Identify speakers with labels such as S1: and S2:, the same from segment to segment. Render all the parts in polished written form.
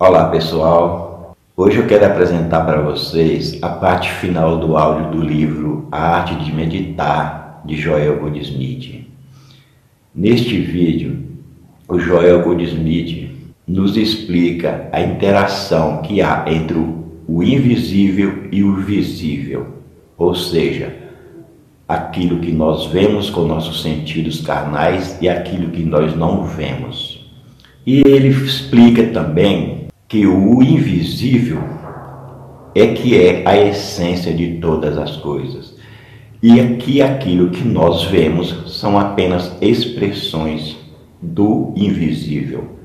S1: Olá pessoal, hoje eu quero apresentar para vocês a parte final do áudio do livro A Arte de Meditar, de Joel Goldsmith. Neste vídeo, o Joel Goldsmith nos explica a interação que há entre o invisível e o visível, ou seja, aquilo que nós vemos com nossos sentidos carnais e aquilo que nós não vemos. E ele explica também que o invisível é a essência de todas as coisas e que aquilo que nós vemos são apenas expressões do invisível.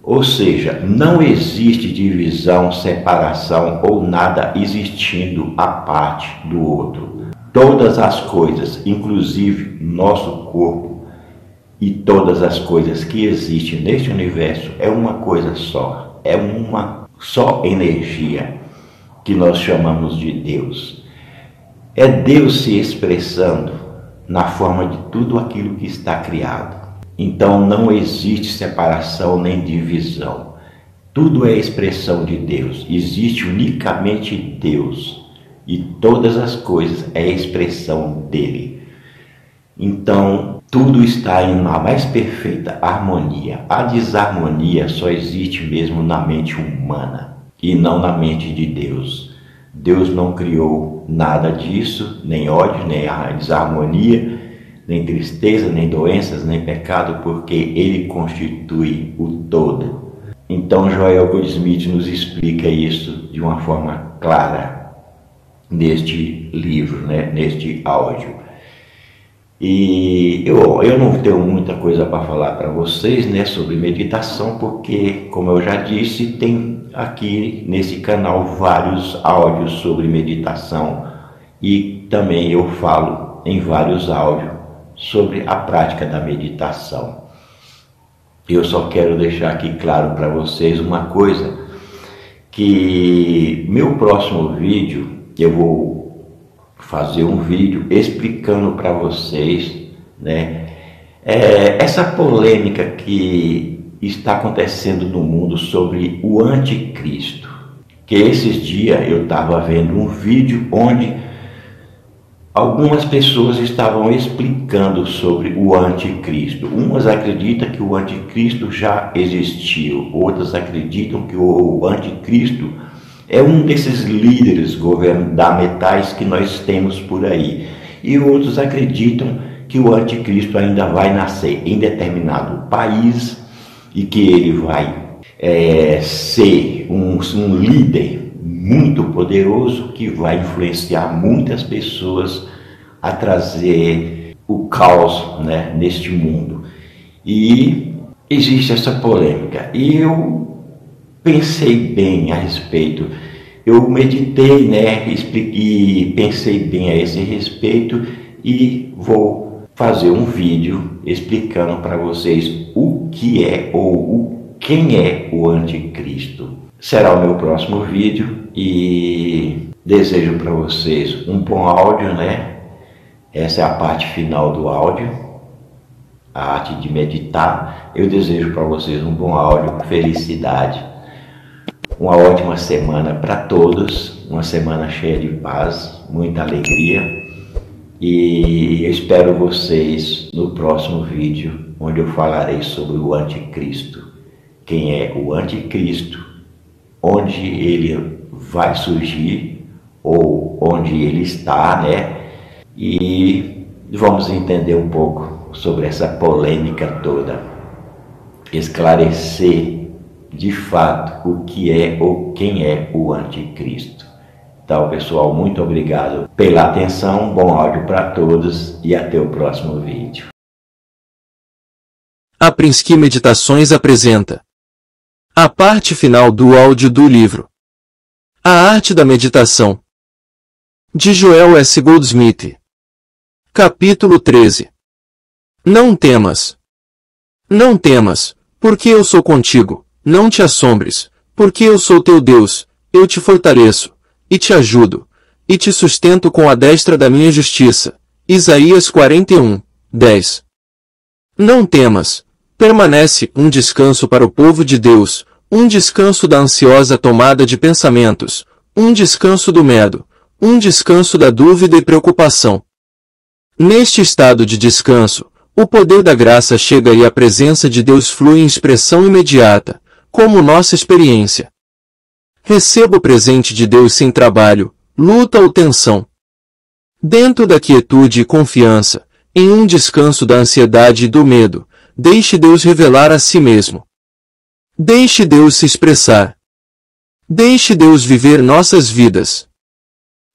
S1: Ou seja, não existe divisão, separação ou nada existindo à parte do outro. Todas as coisas, inclusive nosso corpo e todas as coisas que existem neste universo, é uma coisa só. É uma só energia que nós chamamos de Deus. É Deus se expressando na forma de tudo aquilo que está criado. Então não existe separação nem divisão. Tudo é expressão de Deus. Existe unicamente Deus. E todas as coisas é expressão dele. Então, tudo está em uma mais perfeita harmonia. A desarmonia só existe mesmo na mente humana e não na mente de Deus. Deus não criou nada disso, nem ódio, nem a desarmonia, nem tristeza, nem doenças, nem pecado, porque Ele constitui o todo. Então, Joel Goldsmith nos explica isso de uma forma clara neste livro, neste áudio. E eu não tenho muita coisa para falar para vocês, sobre meditação, porque, como eu já disse, tem aqui nesse canal vários áudios sobre meditação e também eu falo em vários áudios sobre a prática da meditação. Eu só quero deixar aqui claro para vocês uma coisa, que meu próximo vídeo eu vou fazer um vídeo explicando para vocês, essa polêmica que está acontecendo no mundo sobre o anticristo. Que esses dias eu estava vendo um vídeo onde algumas pessoas estavam explicando sobre o anticristo. Umas acreditam que o anticristo já existiu, outras acreditam que o anticristo é um desses líderes governamentais que nós temos por aí. E outros acreditam que o anticristo ainda vai nascer em determinado país e que ele vai ser um líder muito poderoso que vai influenciar muitas pessoas a trazer o caos neste mundo. E existe essa polêmica. E eu pensei bem a respeito, eu meditei, e pensei bem a esse respeito e vou fazer um vídeo explicando para vocês o que é ou quem é o anticristo. Será o meu próximo vídeo e desejo para vocês um bom áudio, Essa é a parte final do áudio, a arte de meditar. Eu desejo para vocês um bom áudio, felicidade. Uma ótima semana para todos, uma semana cheia de paz, muita alegria, e eu espero vocês no próximo vídeo, onde eu falarei sobre o anticristo, quem é o anticristo, onde ele vai surgir, ou onde ele está, e vamos entender um pouco sobre essa polêmica toda, esclarecer de fato o que é ou quem é o anticristo. Então, pessoal, muito obrigado pela atenção, bom áudio para todos e até o próximo vídeo.
S2: A Prinsky Meditações apresenta a parte final do áudio do livro A Arte da Meditação, de Joel S. Goldsmith. Capítulo 13. Não temas. Não temas, porque eu sou contigo. Não te assombres, porque eu sou teu Deus, eu te fortaleço, e te ajudo, e te sustento com a destra da minha justiça. Isaías 41, 10. Não temas, permanece um descanso para o povo de Deus, um descanso da ansiosa tomada de pensamentos, um descanso do medo, um descanso da dúvida e preocupação. Neste estado de descanso, o poder da graça chega e a presença de Deus flui em expressão imediata, como nossa experiência. Receba o presente de Deus sem trabalho, luta ou tensão. Dentro da quietude e confiança, em um descanso da ansiedade e do medo, deixe Deus revelar a si mesmo. Deixe Deus se expressar. Deixe Deus viver nossas vidas.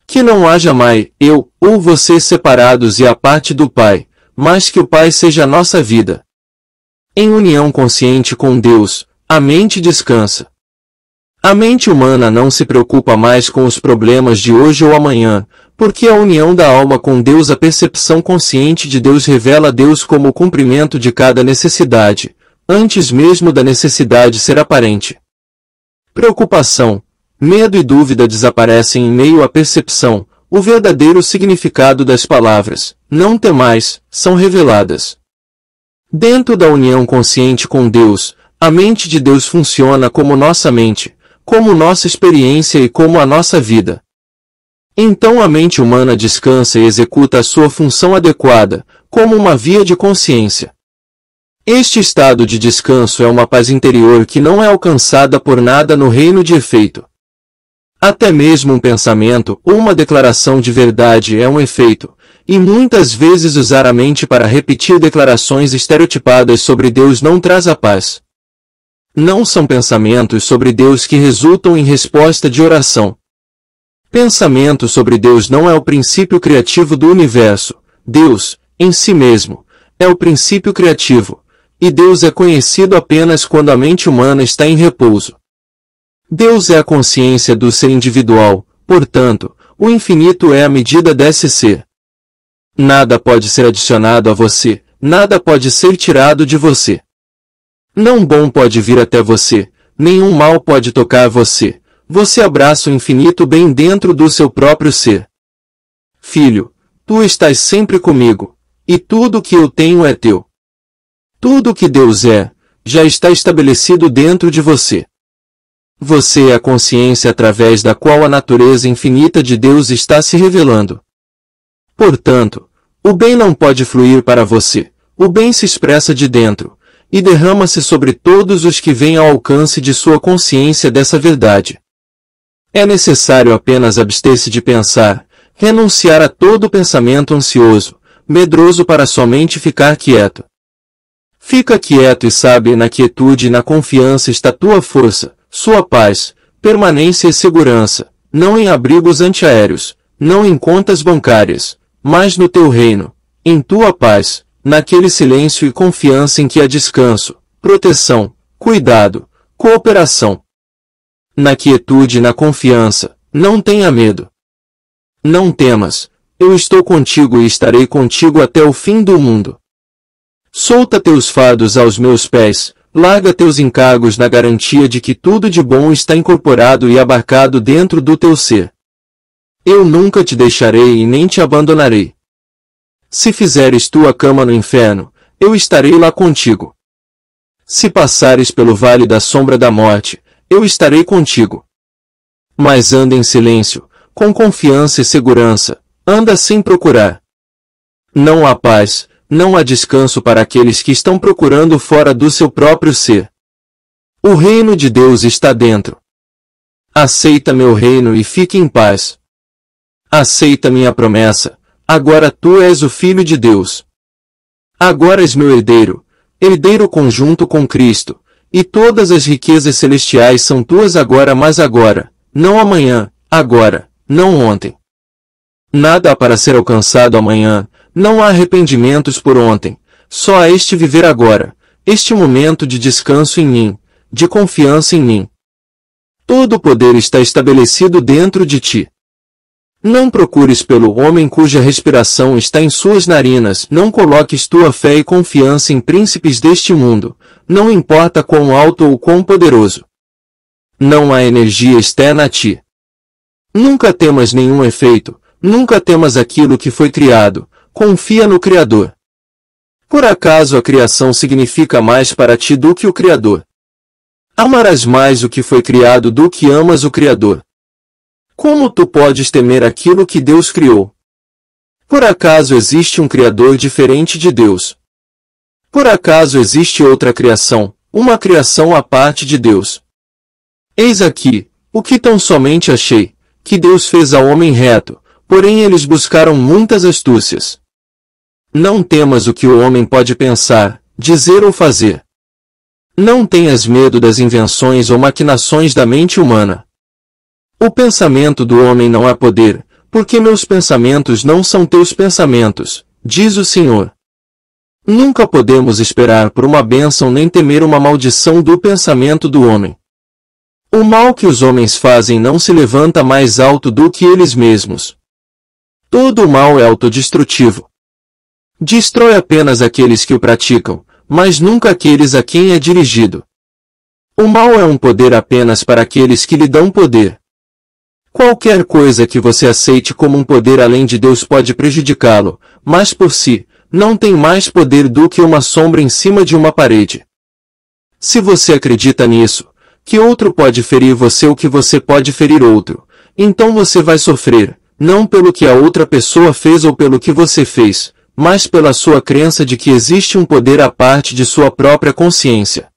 S2: Que não haja mais eu ou você separados e à parte do Pai, mas que o Pai seja a nossa vida. Em união consciente com Deus, a mente descansa. A mente humana não se preocupa mais com os problemas de hoje ou amanhã, porque a união da alma com Deus, a percepção consciente de Deus revela Deus como o cumprimento de cada necessidade, antes mesmo da necessidade ser aparente. Preocupação, medo e dúvida desaparecem em meio à percepção, o verdadeiro significado das palavras, não temais, são reveladas. Dentro da união consciente com Deus, a mente de Deus funciona como nossa mente, como nossa experiência e como a nossa vida. Então a mente humana descansa e executa a sua função adequada, como uma via de consciência. Este estado de descanso é uma paz interior que não é alcançada por nada no reino de efeito. Até mesmo um pensamento ou uma declaração de verdade é um efeito, e muitas vezes usar a mente para repetir declarações estereotipadas sobre Deus não traz a paz. Não são pensamentos sobre Deus que resultam em resposta de oração. Pensamento sobre Deus não é o princípio criativo do universo. Deus, em si mesmo, é o princípio criativo, e Deus é conhecido apenas quando a mente humana está em repouso. Deus é a consciência do ser individual, portanto, o infinito é a medida desse ser. Nada pode ser adicionado a você, nada pode ser tirado de você. Não bom pode vir até você, nenhum mal pode tocar você. Você abraça o infinito bem dentro do seu próprio ser. Filho, tu estás sempre comigo, e tudo o que eu tenho é teu. Tudo o que Deus é, já está estabelecido dentro de você. Você é a consciência através da qual a natureza infinita de Deus está se revelando. Portanto, o bem não pode fluir para você, o bem se expressa de dentro, e derrama-se sobre todos os que vêm ao alcance de sua consciência dessa verdade. É necessário apenas abster-se de pensar, renunciar a todo pensamento ansioso, medroso para somente ficar quieto. Fica quieto e sabe, na quietude e na confiança está tua força, sua paz, permanência e segurança, não em abrigos antiaéreos, não em contas bancárias, mas no teu reino, em tua paz, naquele silêncio e confiança em que há descanso, proteção, cuidado, cooperação. Na quietude e na confiança, não tenha medo. Não temas, eu estou contigo e estarei contigo até o fim do mundo. Solta teus fardos aos meus pés, larga teus encargos na garantia de que tudo de bom está incorporado e abarcado dentro do teu ser. Eu nunca te deixarei e nem te abandonarei. Se fizeres tua cama no inferno, eu estarei lá contigo. Se passares pelo vale da sombra da morte, eu estarei contigo. Mas anda em silêncio, com confiança e segurança, anda sem procurar. Não há paz, não há descanso para aqueles que estão procurando fora do seu próprio ser. O reino de Deus está dentro. Aceita meu reino e fique em paz. Aceita minha promessa, agora tu és o Filho de Deus. Agora és meu herdeiro, herdeiro conjunto com Cristo, e todas as riquezas celestiais são tuas agora, mas agora, não amanhã, agora, não ontem. Nada há para ser alcançado amanhã, não há arrependimentos por ontem, só há este viver agora, este momento de descanso em mim, de confiança em mim. Todo o poder está estabelecido dentro de ti. Não procures pelo homem cuja respiração está em suas narinas, não coloques tua fé e confiança em príncipes deste mundo, não importa quão alto ou quão poderoso. Não há energia externa a ti. Nunca temas nenhum efeito, nunca temas aquilo que foi criado, confia no Criador. Por acaso a criação significa mais para ti do que o Criador? Amarás mais o que foi criado do que amas o Criador. Como tu podes temer aquilo que Deus criou? Por acaso existe um Criador diferente de Deus? Por acaso existe outra criação, uma criação à parte de Deus? Eis aqui, o que tão somente achei, que Deus fez ao homem reto, porém eles buscaram muitas astúcias. Não temas o que o homem pode pensar, dizer ou fazer. Não tenhas medo das invenções ou maquinações da mente humana. O pensamento do homem não há poder, porque meus pensamentos não são teus pensamentos, diz o Senhor. Nunca podemos esperar por uma bênção nem temer uma maldição do pensamento do homem. O mal que os homens fazem não se levanta mais alto do que eles mesmos. Todo o mal é autodestrutivo. Destrói apenas aqueles que o praticam, mas nunca aqueles a quem é dirigido. O mal é um poder apenas para aqueles que lhe dão poder. Qualquer coisa que você aceite como um poder além de Deus pode prejudicá-lo, mas por si, não tem mais poder do que uma sombra em cima de uma parede. Se você acredita nisso, que outro pode ferir você ou que você pode ferir outro, então você vai sofrer, não pelo que a outra pessoa fez ou pelo que você fez, mas pela sua crença de que existe um poder à parte de sua própria consciência.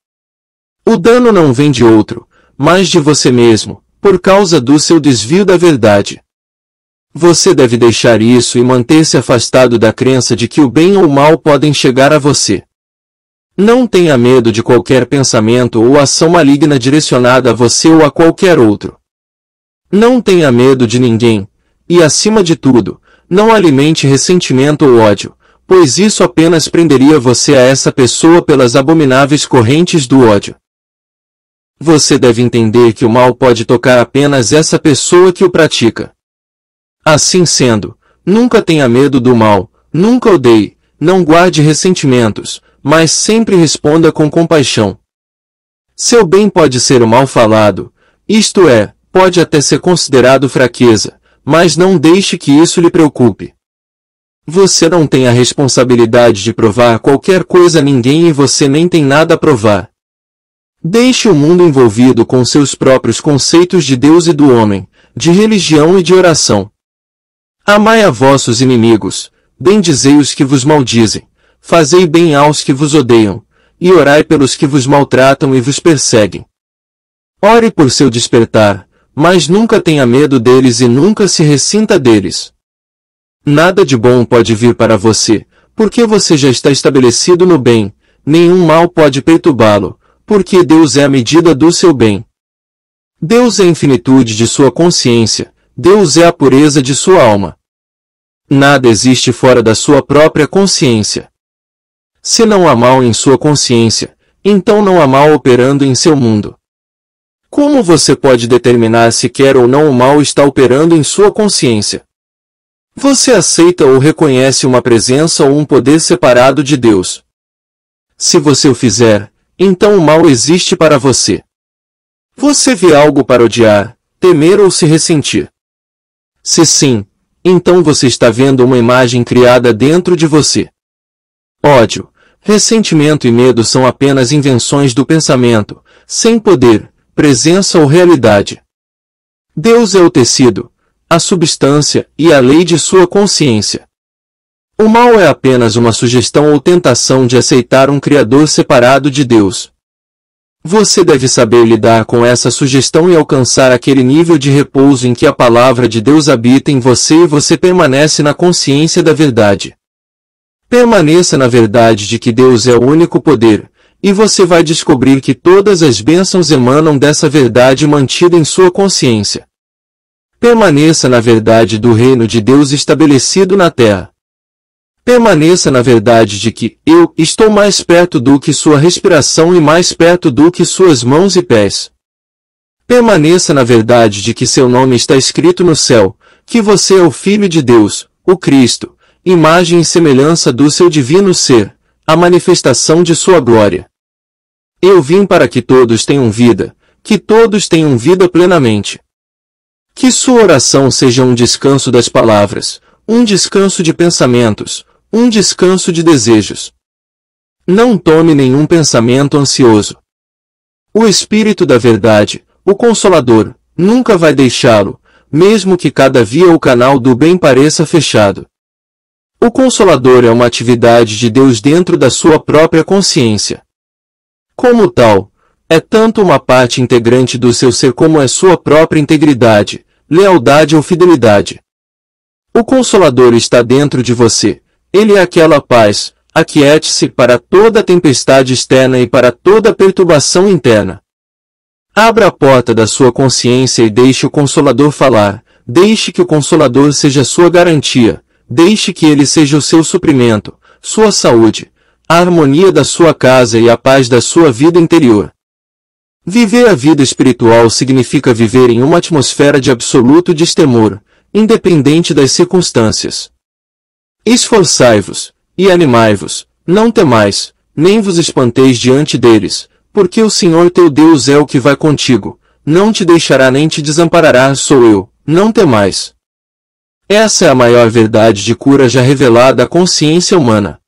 S2: O dano não vem de outro, mas de você mesmo, por causa do seu desvio da verdade. Você deve deixar isso e manter-se afastado da crença de que o bem ou o mal podem chegar a você. Não tenha medo de qualquer pensamento ou ação maligna direcionada a você ou a qualquer outro. Não tenha medo de ninguém, e acima de tudo, não alimente ressentimento ou ódio, pois isso apenas prenderia você a essa pessoa pelas abomináveis correntes do ódio. Você deve entender que o mal pode tocar apenas essa pessoa que o pratica. Assim sendo, nunca tenha medo do mal, nunca odeie, não guarde ressentimentos, mas sempre responda com compaixão. Seu bem pode ser o mal falado, isto é, pode até ser considerado fraqueza, mas não deixe que isso lhe preocupe. Você não tem a responsabilidade de provar qualquer coisa a ninguém e você nem tem nada a provar. Deixe o mundo envolvido com seus próprios conceitos de Deus e do homem, de religião e de oração. Amai a vossos inimigos, bendizei os que vos maldizem, fazei bem aos que vos odeiam, e orai pelos que vos maltratam e vos perseguem. Ore por seu despertar, mas nunca tenha medo deles e nunca se ressinta deles. Nada de bom pode vir para você, porque você já está estabelecido no bem, nenhum mal pode perturbá-lo, porque Deus é a medida do seu bem. Deus é a infinitude de sua consciência, Deus é a pureza de sua alma. Nada existe fora da sua própria consciência. Se não há mal em sua consciência, então não há mal operando em seu mundo. Como você pode determinar se quer ou não o mal está operando em sua consciência? Você aceita ou reconhece uma presença ou um poder separado de Deus? Se você o fizer, então o mal existe para você. Você vê algo para odiar, temer ou se ressentir? Se sim, então você está vendo uma imagem criada dentro de você. Ódio, ressentimento e medo são apenas invenções do pensamento, sem poder, presença ou realidade. Deus é o tecido, a substância e a lei de sua consciência. O mal é apenas uma sugestão ou tentação de aceitar um Criador separado de Deus. Você deve saber lidar com essa sugestão e alcançar aquele nível de repouso em que a palavra de Deus habita em você e você permanece na consciência da verdade. Permaneça na verdade de que Deus é o único poder, e você vai descobrir que todas as bênçãos emanam dessa verdade mantida em sua consciência. Permaneça na verdade do reino de Deus estabelecido na terra. Permaneça na verdade de que eu estou mais perto do que sua respiração e mais perto do que suas mãos e pés. Permaneça na verdade de que seu nome está escrito no céu, que você é o Filho de Deus, o Cristo, imagem e semelhança do seu divino ser, a manifestação de sua glória. Eu vim para que todos tenham vida, que todos tenham vida plenamente. Que sua oração seja um descanso das palavras, um descanso de pensamentos, um descanso de desejos. Não tome nenhum pensamento ansioso. O Espírito da Verdade, o Consolador, nunca vai deixá-lo, mesmo que cada via ou canal do bem pareça fechado. O Consolador é uma atividade de Deus dentro da sua própria consciência. Como tal, é tanto uma parte integrante do seu ser como é sua própria integridade, lealdade ou fidelidade. O Consolador está dentro de você. Ele é aquela paz, aquiete-se para toda tempestade externa e para toda perturbação interna. Abra a porta da sua consciência e deixe o Consolador falar, deixe que o Consolador seja sua garantia, deixe que ele seja o seu suprimento, sua saúde, a harmonia da sua casa e a paz da sua vida interior. Viver a vida espiritual significa viver em uma atmosfera de absoluto destemor, independente das circunstâncias. Esforçai-vos, e animai-vos, não temais, nem vos espanteis diante deles, porque o Senhor teu Deus é o que vai contigo, não te deixará nem te desamparará, sou eu, não temais. Essa é a maior verdade de cura já revelada à consciência humana.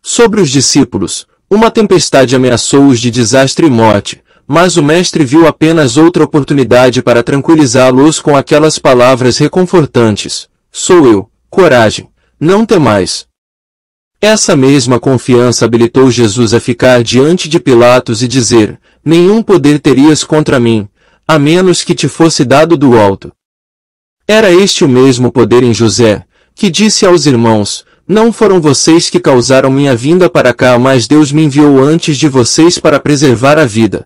S2: Sobre os discípulos, uma tempestade ameaçou-os de desastre e morte, mas o Mestre viu apenas outra oportunidade para tranquilizá-los com aquelas palavras reconfortantes: sou eu, coragem, não temais. Essa mesma confiança habilitou Jesus a ficar diante de Pilatos e dizer: nenhum poder terias contra mim, a menos que te fosse dado do alto. Era este o mesmo poder em José, que disse aos irmãos: não foram vocês que causaram minha vinda para cá, mas Deus me enviou antes de vocês para preservar a vida.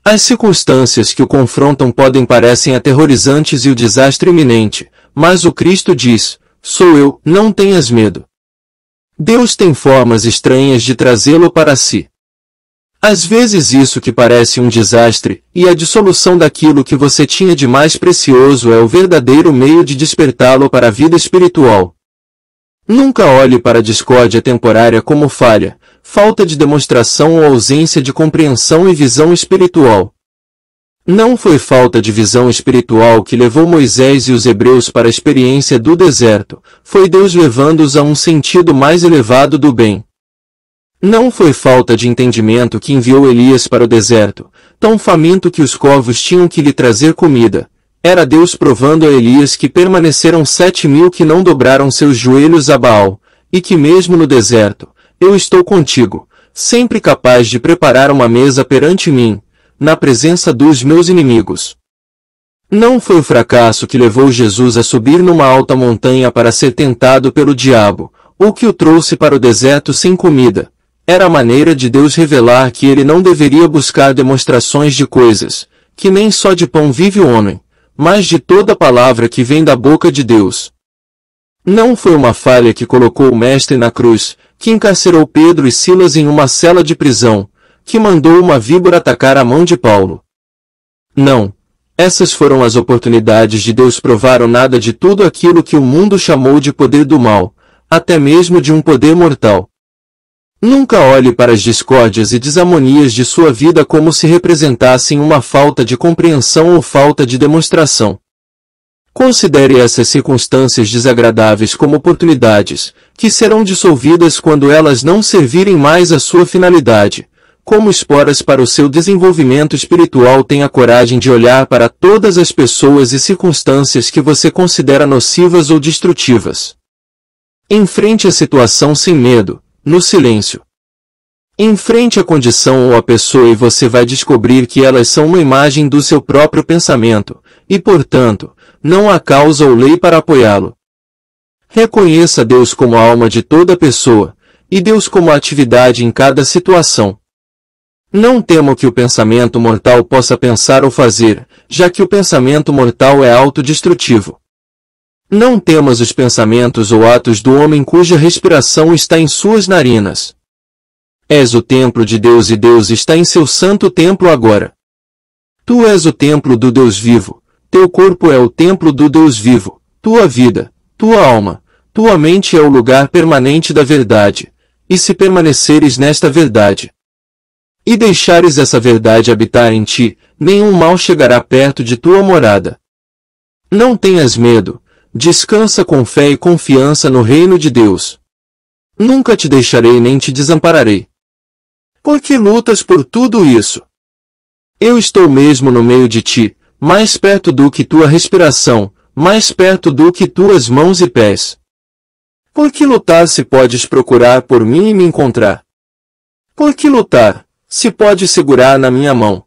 S2: As circunstâncias que o confrontam podem parecem aterrorizantes e o desastre iminente, mas o Cristo diz: sou eu, não tenhas medo. Deus tem formas estranhas de trazê-lo para si. Às vezes isso que parece um desastre, e a dissolução daquilo que você tinha de mais precioso é o verdadeiro meio de despertá-lo para a vida espiritual. Nunca olhe para a discórdia temporária como falha, falta de demonstração ou ausência de compreensão e visão espiritual. Não foi falta de visão espiritual que levou Moisés e os hebreus para a experiência do deserto, foi Deus levando-os a um sentido mais elevado do bem. Não foi falta de entendimento que enviou Elias para o deserto, tão faminto que os corvos tinham que lhe trazer comida. Era Deus provando a Elias que permaneceram 7.000 que não dobraram seus joelhos a Baal, e que mesmo no deserto, eu estou contigo, sempre capaz de preparar uma mesa perante mim, na presença dos meus inimigos. Não foi o fracasso que levou Jesus a subir numa alta montanha para ser tentado pelo diabo, ou que o trouxe para o deserto sem comida. Era a maneira de Deus revelar que ele não deveria buscar demonstrações de coisas, que nem só de pão vive o homem, mas de toda palavra que vem da boca de Deus. Não foi uma falha que colocou o Mestre na cruz, que encarcerou Pedro e Silas em uma cela de prisão, que mandou uma víbora atacar a mão de Paulo. Não. Essas foram as oportunidades de Deus provar o nada de tudo aquilo que o mundo chamou de poder do mal, até mesmo de um poder mortal. Nunca olhe para as discórdias e desarmonias de sua vida como se representassem uma falta de compreensão ou falta de demonstração. Considere essas circunstâncias desagradáveis como oportunidades, que serão dissolvidas quando elas não servirem mais à sua finalidade. Como esporas para o seu desenvolvimento espiritual, tenha coragem de olhar para todas as pessoas e circunstâncias que você considera nocivas ou destrutivas. Enfrente a situação sem medo, no silêncio. Enfrente a condição ou a pessoa e você vai descobrir que elas são uma imagem do seu próprio pensamento, e portanto, não há causa ou lei para apoiá-lo. Reconheça Deus como a alma de toda pessoa, e Deus como a atividade em cada situação. Não tema o que o pensamento mortal possa pensar ou fazer, já que o pensamento mortal é autodestrutivo. Não temas os pensamentos ou atos do homem cuja respiração está em suas narinas. És o templo de Deus e Deus está em seu santo templo agora. Tu és o templo do Deus vivo, teu corpo é o templo do Deus vivo, tua vida, tua alma, tua mente é o lugar permanente da verdade, e se permaneceres nesta verdade, e deixares essa verdade habitar em ti, nenhum mal chegará perto de tua morada. Não tenhas medo, descansa com fé e confiança no reino de Deus. Nunca te deixarei nem te desampararei. Por que lutas por tudo isso? Eu estou mesmo no meio de ti, mais perto do que tua respiração, mais perto do que tuas mãos e pés. Por que lutar se podes procurar por mim e me encontrar? Por que lutar, se podes segurar na minha mão?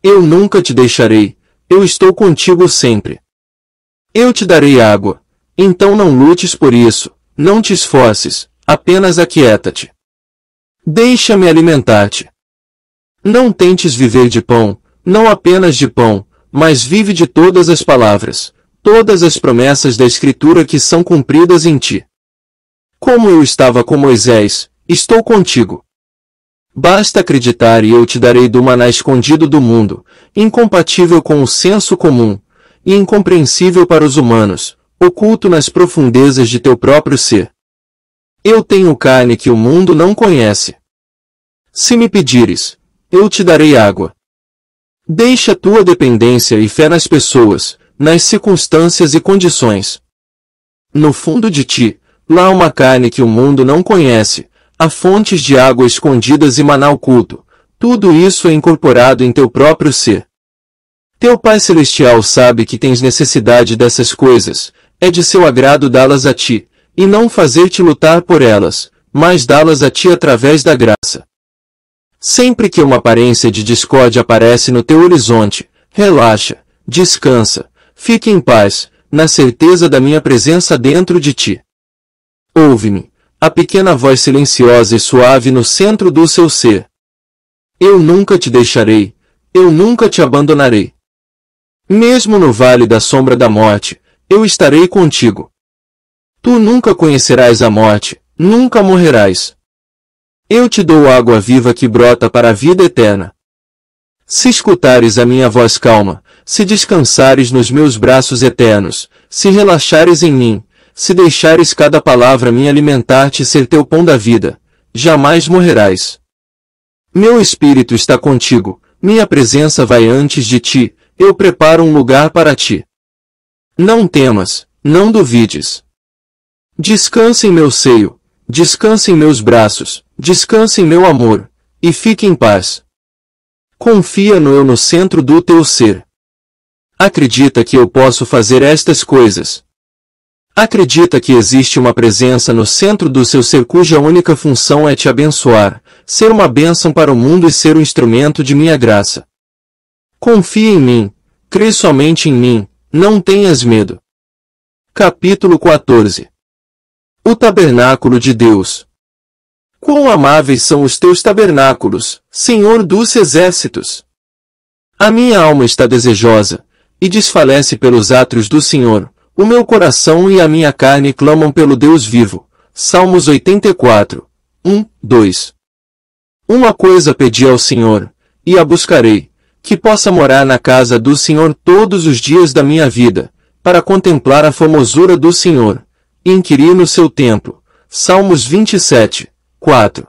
S2: Eu nunca te deixarei, eu estou contigo sempre. Eu te darei água, então não lutes por isso, não te esforces, apenas aquieta-te. Deixa-me alimentar-te. Não tentes viver de pão, não apenas de pão, mas vive de todas as palavras, todas as promessas da Escritura que são cumpridas em ti. Como eu estava com Moisés, estou contigo. Basta acreditar e eu te darei do maná escondido do mundo, incompatível com o senso comum, e incompreensível para os humanos, oculto nas profundezas de teu próprio ser. Eu tenho carne que o mundo não conhece. Se me pedires, eu te darei água. Deixa tua dependência e fé nas pessoas, nas circunstâncias e condições. No fundo de ti, lá há uma carne que o mundo não conhece, há fontes de água escondidas e maná oculto, tudo isso é incorporado em teu próprio ser. Teu Pai Celestial sabe que tens necessidade dessas coisas, é de seu agrado dá-las a ti, e não fazer-te lutar por elas, mas dá-las a ti através da graça. Sempre que uma aparência de discórdia aparece no teu horizonte, relaxa, descansa, fique em paz, na certeza da minha presença dentro de ti. Ouve-me, a pequena voz silenciosa e suave no centro do seu ser. Eu nunca te deixarei, eu nunca te abandonarei. Mesmo no vale da sombra da morte, eu estarei contigo. Tu nunca conhecerás a morte, nunca morrerás. Eu te dou água viva que brota para a vida eterna. Se escutares a minha voz calma, se descansares nos meus braços eternos, se relaxares em mim, se deixares cada palavra me alimentar-te e ser teu pão da vida, jamais morrerás. Meu espírito está contigo, minha presença vai antes de ti, eu preparo um lugar para ti. Não temas, não duvides. Descansa em meu seio, descansa em meus braços, descansa em meu amor, e fique em paz. Confia no eu no centro do teu ser. Acredita que eu posso fazer estas coisas. Acredita que existe uma presença no centro do seu ser cuja única função é te abençoar, ser uma bênção para o mundo e ser um instrumento de minha graça. Confia em mim, crê somente em mim, não tenhas medo. Capítulo 14. O tabernáculo de Deus. Quão amáveis são os teus tabernáculos, Senhor dos exércitos! A minha alma está desejosa, e desfalece pelos átrios do Senhor, o meu coração e a minha carne clamam pelo Deus vivo. Salmos 84, 1, 2. Uma coisa pedi ao Senhor, e a buscarei, que possa morar na casa do Senhor todos os dias da minha vida, para contemplar a formosura do Senhor, e inquirir no seu templo. Salmos 27, 4.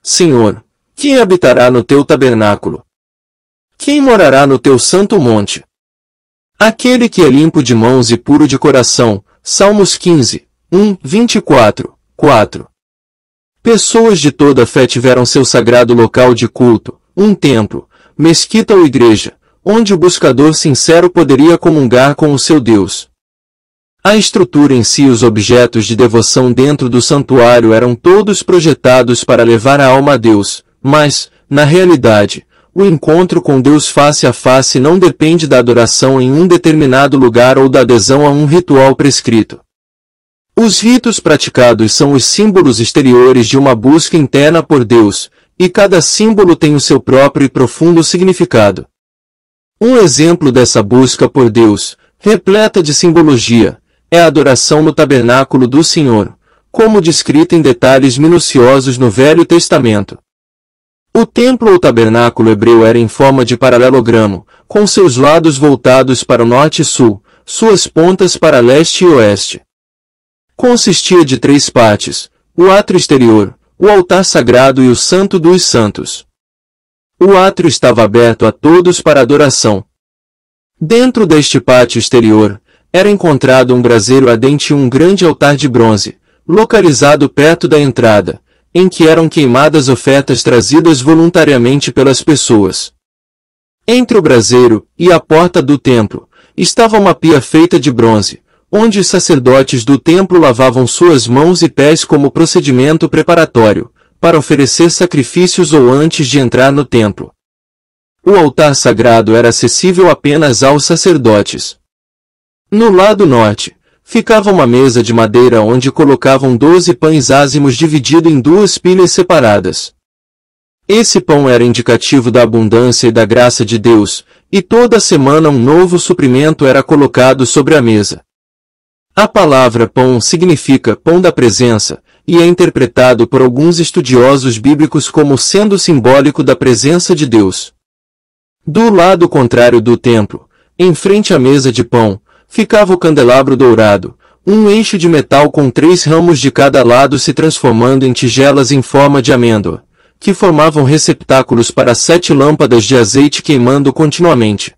S2: Senhor, quem habitará no teu tabernáculo? Quem morará no teu santo monte? Aquele que é limpo de mãos e puro de coração. Salmos 15, 1, 24, 4. Pessoas de toda a fé tiveram seu sagrado local de culto, um templo, mesquita ou igreja, onde o buscador sincero poderia comungar com o seu Deus. A estrutura em si e os objetos de devoção dentro do santuário eram todos projetados para levar a alma a Deus, mas, na realidade, o encontro com Deus face a face não depende da adoração em um determinado lugar ou da adesão a um ritual prescrito. Os ritos praticados são os símbolos exteriores de uma busca interna por Deus, e cada símbolo tem o seu próprio e profundo significado. Um exemplo dessa busca por Deus, repleta de simbologia, é a adoração no tabernáculo do Senhor, como descrita em detalhes minuciosos no Velho Testamento. O templo ou tabernáculo hebreu era em forma de paralelogramo, com seus lados voltados para o norte e sul, suas pontas para leste e oeste. Consistia de 3 partes, o átrio exterior, o altar sagrado e o santo dos santos. O átrio estava aberto a todos para adoração. Dentro deste pátio exterior, era encontrado um braseiro ardente e um grande altar de bronze, localizado perto da entrada, em que eram queimadas ofertas trazidas voluntariamente pelas pessoas. Entre o braseiro e a porta do templo, estava uma pia feita de bronze, onde os sacerdotes do templo lavavam suas mãos e pés como procedimento preparatório, para oferecer sacrifícios ou antes de entrar no templo. O altar sagrado era acessível apenas aos sacerdotes. No lado norte, ficava uma mesa de madeira onde colocavam 12 pães ázimos divididos em 2 pilhas separadas. Esse pão era indicativo da abundância e da graça de Deus, e toda semana um novo suprimento era colocado sobre a mesa. A palavra pão significa pão da presença, e é interpretado por alguns estudiosos bíblicos como sendo simbólico da presença de Deus. Do lado contrário do templo, em frente à mesa de pão, ficava o candelabro dourado, um eixo de metal com 3 ramos de cada lado se transformando em tigelas em forma de amêndoa, que formavam receptáculos para 7 lâmpadas de azeite queimando continuamente.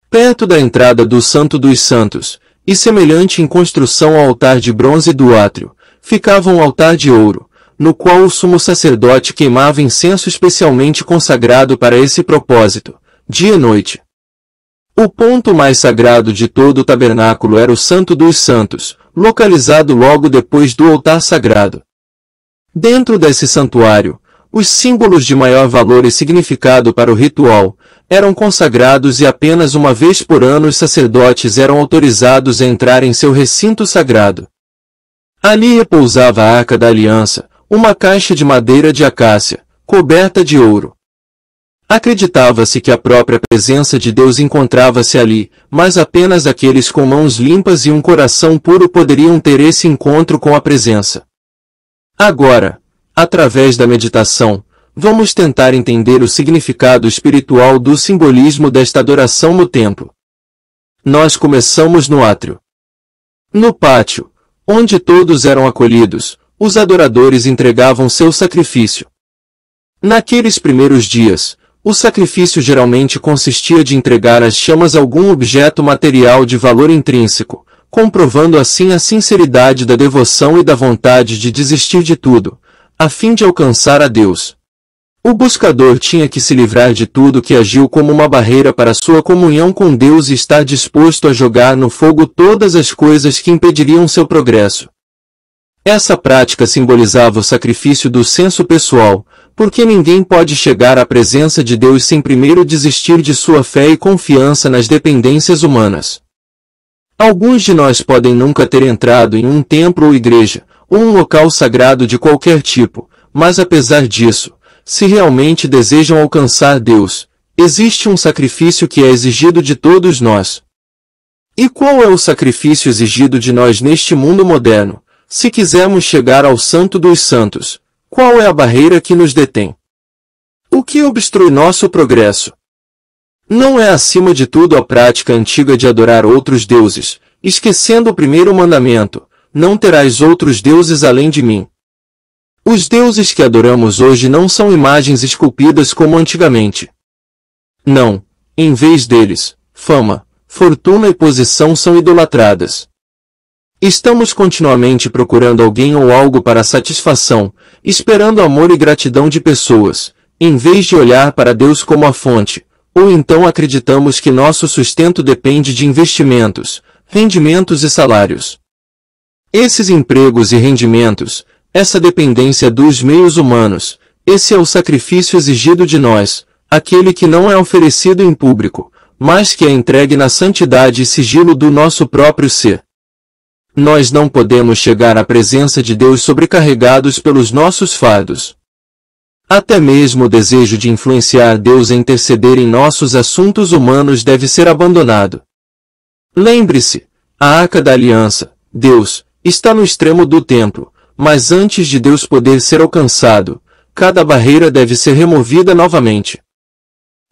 S2: Perto da entrada do Santo dos Santos, e semelhante em construção ao altar de bronze do átrio, ficava um altar de ouro, no qual o sumo sacerdote queimava incenso especialmente consagrado para esse propósito, dia e noite. O ponto mais sagrado de todo o tabernáculo era o Santo dos Santos, localizado logo depois do altar sagrado. Dentro desse santuário, os símbolos de maior valor e significado para o ritual eram consagrados e apenas uma vez por ano os sacerdotes eram autorizados a entrar em seu recinto sagrado. Ali repousava a Arca da Aliança, uma caixa de madeira de acácia, coberta de ouro. Acreditava-se que a própria presença de Deus encontrava-se ali, mas apenas aqueles com mãos limpas e um coração puro poderiam ter esse encontro com a presença. Agora, através da meditação, vamos tentar entender o significado espiritual do simbolismo desta adoração no templo. Nós começamos no átrio. No pátio, onde todos eram acolhidos, os adoradores entregavam seu sacrifício. Naqueles primeiros dias, o sacrifício geralmente consistia de entregar às chamas algum objeto material de valor intrínseco, comprovando assim a sinceridade da devoção e da vontade de desistir de tudo, a fim de alcançar a Deus. O buscador tinha que se livrar de tudo que agiu como uma barreira para sua comunhão com Deus e estar disposto a jogar no fogo todas as coisas que impediriam seu progresso. Essa prática simbolizava o sacrifício do senso pessoal, porque ninguém pode chegar à presença de Deus sem primeiro desistir de sua fé e confiança nas dependências humanas. Alguns de nós podem nunca ter entrado em um templo ou igreja, ou um local sagrado de qualquer tipo, mas apesar disso, se realmente desejam alcançar Deus, existe um sacrifício que é exigido de todos nós. E qual é o sacrifício exigido de nós neste mundo moderno? Se quisermos chegar ao Santo dos Santos, qual é a barreira que nos detém? O que obstrui nosso progresso? Não é acima de tudo a prática antiga de adorar outros deuses, esquecendo o primeiro mandamento: não terás outros deuses além de mim. Os deuses que adoramos hoje não são imagens esculpidas como antigamente. Não, em vez deles, fama, fortuna e posição são idolatradas. Estamos continuamente procurando alguém ou algo para satisfação, esperando amor e gratidão de pessoas, em vez de olhar para Deus como a fonte, ou então acreditamos que nosso sustento depende de investimentos, rendimentos e salários. Esses empregos e rendimentos, essa dependência dos meios humanos, esse é o sacrifício exigido de nós, aquele que não é oferecido em público, mas que é entregue na santidade e sigilo do nosso próprio ser. Nós não podemos chegar à presença de Deus sobrecarregados pelos nossos fardos. Até mesmo o desejo de influenciar Deus a interceder em nossos assuntos humanos deve ser abandonado. Lembre-se, a Arca da Aliança, Deus, está no extremo do templo, mas antes de Deus poder ser alcançado, cada barreira deve ser removida novamente.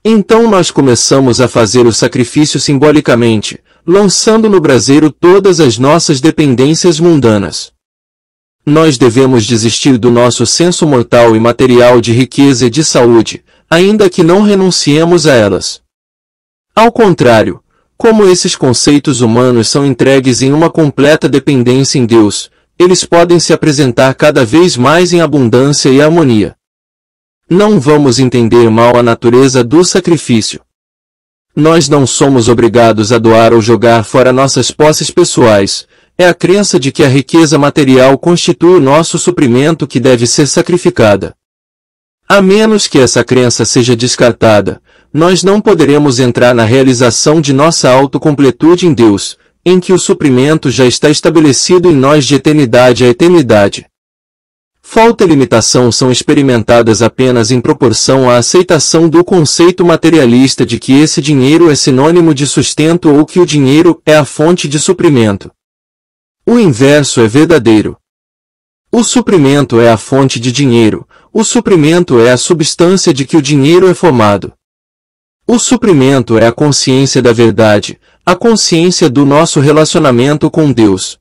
S2: Então nós começamos a fazer o sacrifício simbolicamente, lançando no braseiro todas as nossas dependências mundanas. Nós devemos desistir do nosso senso mortal e material de riqueza e de saúde, ainda que não renunciemos a elas. Ao contrário, como esses conceitos humanos são entregues em uma completa dependência em Deus, eles podem se apresentar cada vez mais em abundância e harmonia. Não vamos entender mal a natureza do sacrifício. Nós não somos obrigados a doar ou jogar fora nossas posses pessoais. É a crença de que a riqueza material constitui o nosso suprimento que deve ser sacrificada. A menos que essa crença seja descartada, nós não poderemos entrar na realização de nossa autocompletude em Deus, em que o suprimento já está estabelecido em nós de eternidade a eternidade. Falta e limitação são experimentadas apenas em proporção à aceitação do conceito materialista de que esse dinheiro é sinônimo de sustento ou que o dinheiro é a fonte de suprimento. O inverso é verdadeiro. O suprimento é a fonte de dinheiro, o suprimento é a substância de que o dinheiro é formado. O suprimento é a consciência da verdade, a consciência do nosso relacionamento com Deus.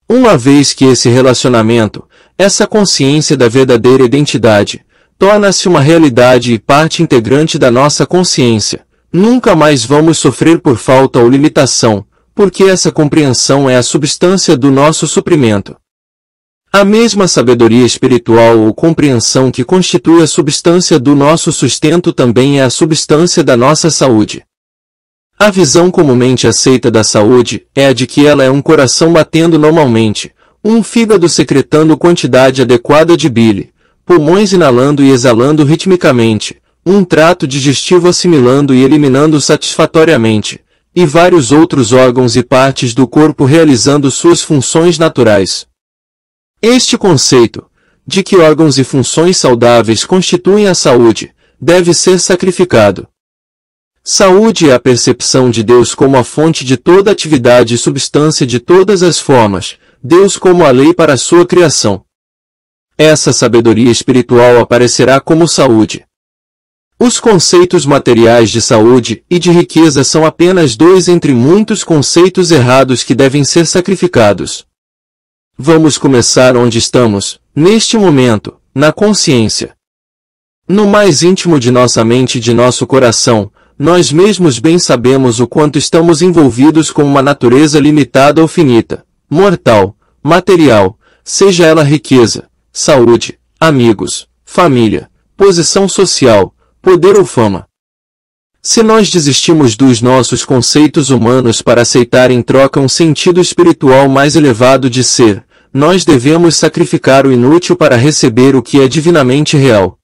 S2: Uma vez que esse relacionamento, essa consciência da verdadeira identidade, torna-se uma realidade e parte integrante da nossa consciência, nunca mais vamos sofrer por falta ou limitação, porque essa compreensão é a substância do nosso suprimento. A mesma sabedoria espiritual ou compreensão que constitui a substância do nosso sustento também é a substância da nossa saúde. A visão comumente aceita da saúde é a de que ela é um coração batendo normalmente, um fígado secretando quantidade adequada de bile, pulmões inalando e exalando ritmicamente, um trato digestivo assimilando e eliminando satisfatoriamente, e vários outros órgãos e partes do corpo realizando suas funções naturais. Este conceito, de que órgãos e funções saudáveis constituem a saúde, deve ser sacrificado. Saúde é a percepção de Deus como a fonte de toda atividade e substância de todas as formas, Deus como a lei para a sua criação. Essa sabedoria espiritual aparecerá como saúde. Os conceitos materiais de saúde e de riqueza são apenas dois entre muitos conceitos errados que devem ser sacrificados. Vamos começar onde estamos, neste momento, na consciência. No mais íntimo de nossa mente e de nosso coração, nós mesmos bem sabemos o quanto estamos envolvidos com uma natureza limitada ou finita, mortal, material, seja ela riqueza, saúde, amigos, família, posição social, poder ou fama. Se nós desistimos dos nossos conceitos humanos para aceitar em troca um sentido espiritual mais elevado de ser, nós devemos sacrificar o inútil para receber o que é divinamente real.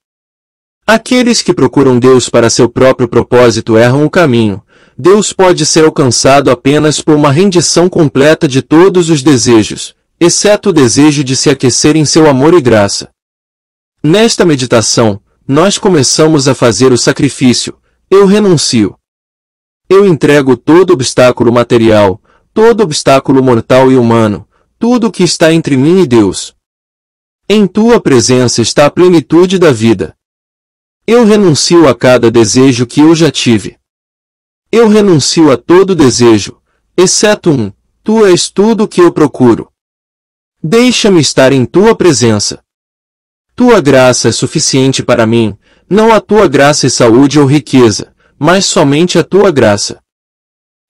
S2: Aqueles que procuram Deus para seu próprio propósito erram o caminho. Deus pode ser alcançado apenas por uma rendição completa de todos os desejos, exceto o desejo de se aquecer em seu amor e graça. Nesta meditação, nós começamos a fazer o sacrifício. Eu renuncio. Eu entrego todo obstáculo material, todo obstáculo mortal e humano, tudo o que está entre mim e Deus. Em tua presença está a plenitude da vida. Eu renuncio a cada desejo que eu já tive. Eu renuncio a todo desejo, exceto um, tu és tudo o que eu procuro. Deixa-me estar em tua presença. Tua graça é suficiente para mim, não a tua graça e saúde ou riqueza, mas somente a tua graça.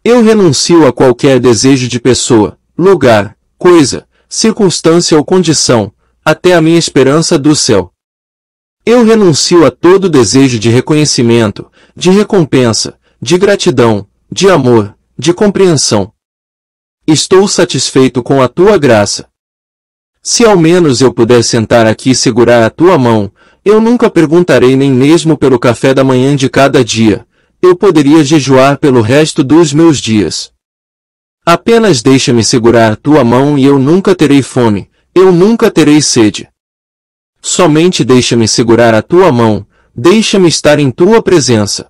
S2: Eu renuncio a qualquer desejo de pessoa, lugar, coisa, circunstância ou condição, até a minha esperança do céu. Eu renuncio a todo desejo de reconhecimento, de recompensa, de gratidão, de amor, de compreensão. Estou satisfeito com a tua graça. Se ao menos eu puder sentar aqui e segurar a tua mão, eu nunca perguntarei nem mesmo pelo café da manhã de cada dia. Eu poderia jejuar pelo resto dos meus dias. Apenas deixa-me segurar tua mão e eu nunca terei fome, eu nunca terei sede. Somente deixa-me segurar a tua mão, deixa-me estar em tua presença.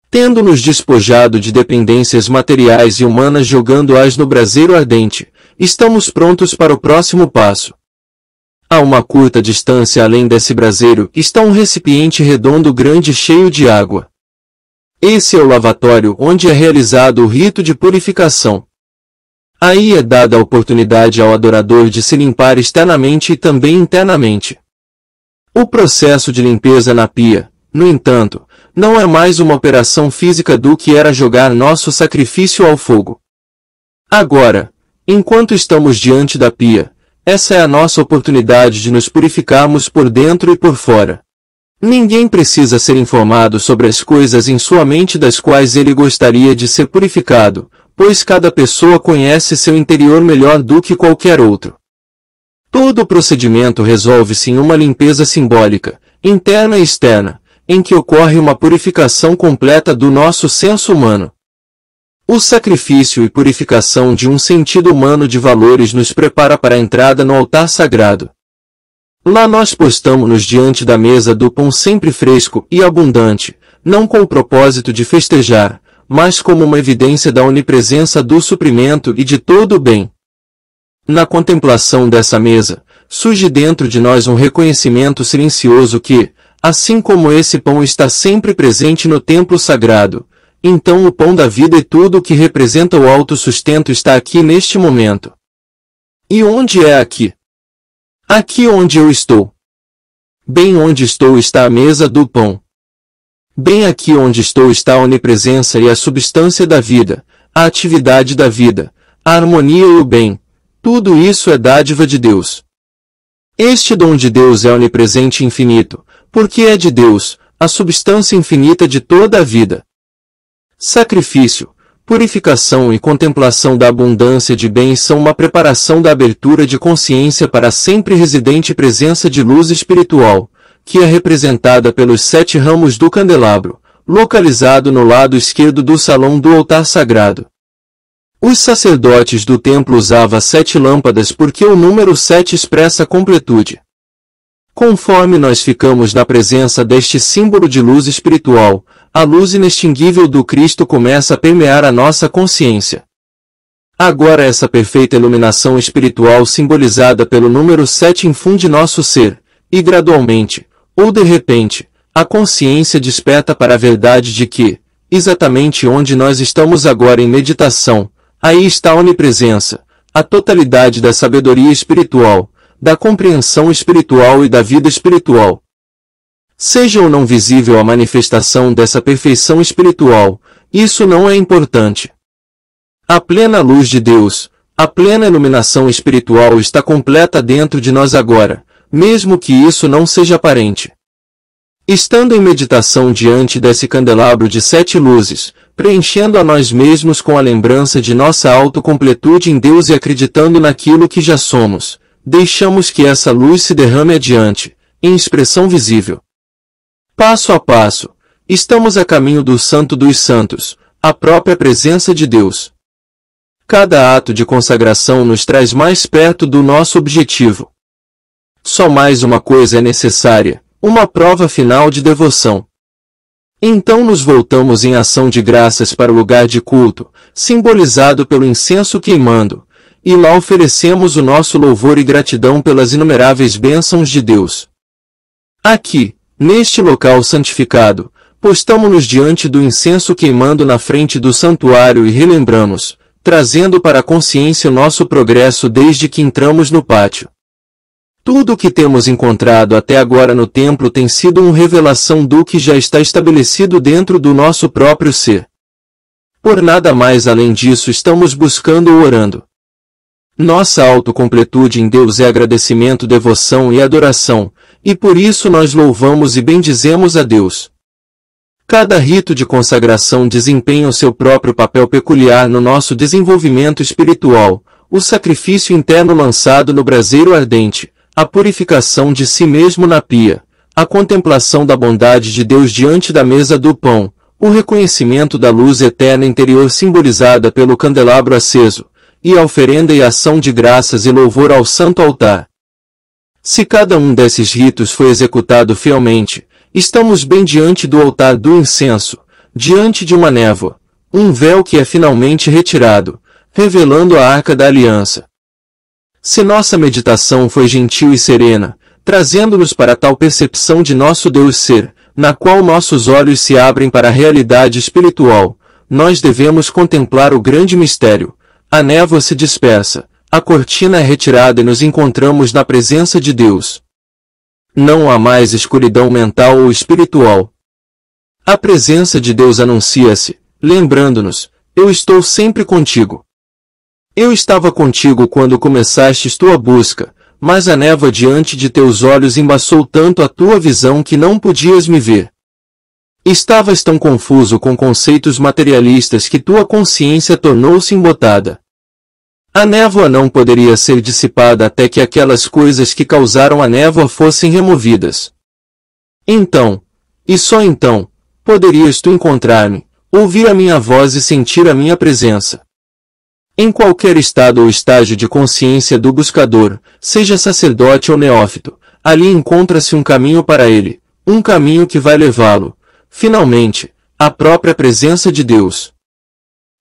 S2: Tendo nos despojado de dependências materiais e humanas jogando-as no braseiro ardente, estamos prontos para o próximo passo. A uma curta distância além desse braseiro está um recipiente redondo grande cheio de água. Esse é o lavatório onde é realizado o rito de purificação. Aí é dada a oportunidade ao adorador de se limpar externamente e também internamente. O processo de limpeza na pia, no entanto, não é mais uma operação física do que era jogar nosso sacrifício ao fogo. Agora, enquanto estamos diante da pia, essa é a nossa oportunidade de nos purificarmos por dentro e por fora. Ninguém precisa ser informado sobre as coisas em sua mente das quais ele gostaria de ser purificado, pois cada pessoa conhece seu interior melhor do que qualquer outro. Todo o procedimento resolve-se em uma limpeza simbólica, interna e externa, em que ocorre uma purificação completa do nosso senso humano. O sacrifício e purificação de um sentido humano de valores nos prepara para a entrada no altar sagrado. Lá nós postamo-nos diante da mesa do pão sempre fresco e abundante, não com o propósito de festejar, mas como uma evidência da onipresença do suprimento e de todo o bem. Na contemplação dessa mesa, surge dentro de nós um reconhecimento silencioso que, assim como esse pão está sempre presente no templo sagrado, então o pão da vida e tudo o que representa o autossustento está aqui neste momento. E onde é aqui? Aqui onde eu estou. Bem onde estou está a mesa do pão. Bem aqui onde estou está a onipresença e a substância da vida, a atividade da vida, a harmonia e o bem. Tudo isso é dádiva de Deus. Este dom de Deus é onipresente e infinito, porque é de Deus, a substância infinita de toda a vida. Sacrifício, purificação e contemplação da abundância de bens são uma preparação da abertura de consciência para a sempre residente presença de luz espiritual, que é representada pelos 7 ramos do candelabro, localizado no lado esquerdo do salão do altar sagrado. Os sacerdotes do templo usavam 7 lâmpadas porque o número 7 expressa completude. Conforme nós ficamos na presença deste símbolo de luz espiritual, a luz inextinguível do Cristo começa a permear a nossa consciência. Agora essa perfeita iluminação espiritual simbolizada pelo número 7 infunde nosso ser, e gradualmente, ou de repente, a consciência desperta para a verdade de que, exatamente onde nós estamos agora em meditação, aí está a onipresença, a totalidade da sabedoria espiritual, da compreensão espiritual e da vida espiritual. Seja ou não visível a manifestação dessa perfeição espiritual, isso não é importante. A plena luz de Deus, a plena iluminação espiritual está completa dentro de nós agora, mesmo que isso não seja aparente. Estando em meditação diante desse candelabro de 7 luzes, preenchendo a nós mesmos com a lembrança de nossa autocompletude em Deus e acreditando naquilo que já somos, deixamos que essa luz se derrame adiante, em expressão visível. Passo a passo, estamos a caminho do Santo dos Santos, a própria presença de Deus. Cada ato de consagração nos traz mais perto do nosso objetivo. Só mais uma coisa é necessária, uma prova final de devoção. Então nos voltamos em ação de graças para o lugar de culto, simbolizado pelo incenso queimando, e lá oferecemos o nosso louvor e gratidão pelas inumeráveis bênçãos de Deus. Aqui, neste local santificado, postamo-nos diante do incenso queimando na frente do santuário e relembramos, trazendo para a consciência o nosso progresso desde que entramos no pátio. Tudo o que temos encontrado até agora no templo tem sido uma revelação do que já está estabelecido dentro do nosso próprio ser. Por nada mais além disso estamos buscando ou orando. Nossa autocompletude em Deus é agradecimento, devoção e adoração, e por isso nós louvamos e bendizemos a Deus. Cada rito de consagração desempenha o seu próprio papel peculiar no nosso desenvolvimento espiritual, o sacrifício interno lançado no braseiro ardente, a purificação de si mesmo na pia, a contemplação da bondade de Deus diante da mesa do pão, o reconhecimento da luz eterna interior simbolizada pelo candelabro aceso, e a oferenda e ação de graças e louvor ao santo altar. Se cada um desses ritos foi executado fielmente, estamos bem diante do altar do incenso, diante de uma névoa, um véu que é finalmente retirado, revelando a arca da aliança. Se nossa meditação foi gentil e serena, trazendo-nos para tal percepção de nosso Deus ser, na qual nossos olhos se abrem para a realidade espiritual, nós devemos contemplar o grande mistério. A névoa se dispersa, a cortina é retirada e nos encontramos na presença de Deus. Não há mais escuridão mental ou espiritual. A presença de Deus anuncia-se, lembrando-nos, eu estou sempre contigo. Eu estava contigo quando começastes tua busca, mas a névoa diante de teus olhos embaçou tanto a tua visão que não podias me ver. Estavas tão confuso com conceitos materialistas que tua consciência tornou-se embotada. A névoa não poderia ser dissipada até que aquelas coisas que causaram a névoa fossem removidas. Então, e só então, poderias tu encontrar-me, ouvir a minha voz e sentir a minha presença. Em qualquer estado ou estágio de consciência do buscador, seja sacerdote ou neófito, ali encontra-se um caminho para ele, um caminho que vai levá-lo, finalmente, à própria presença de Deus.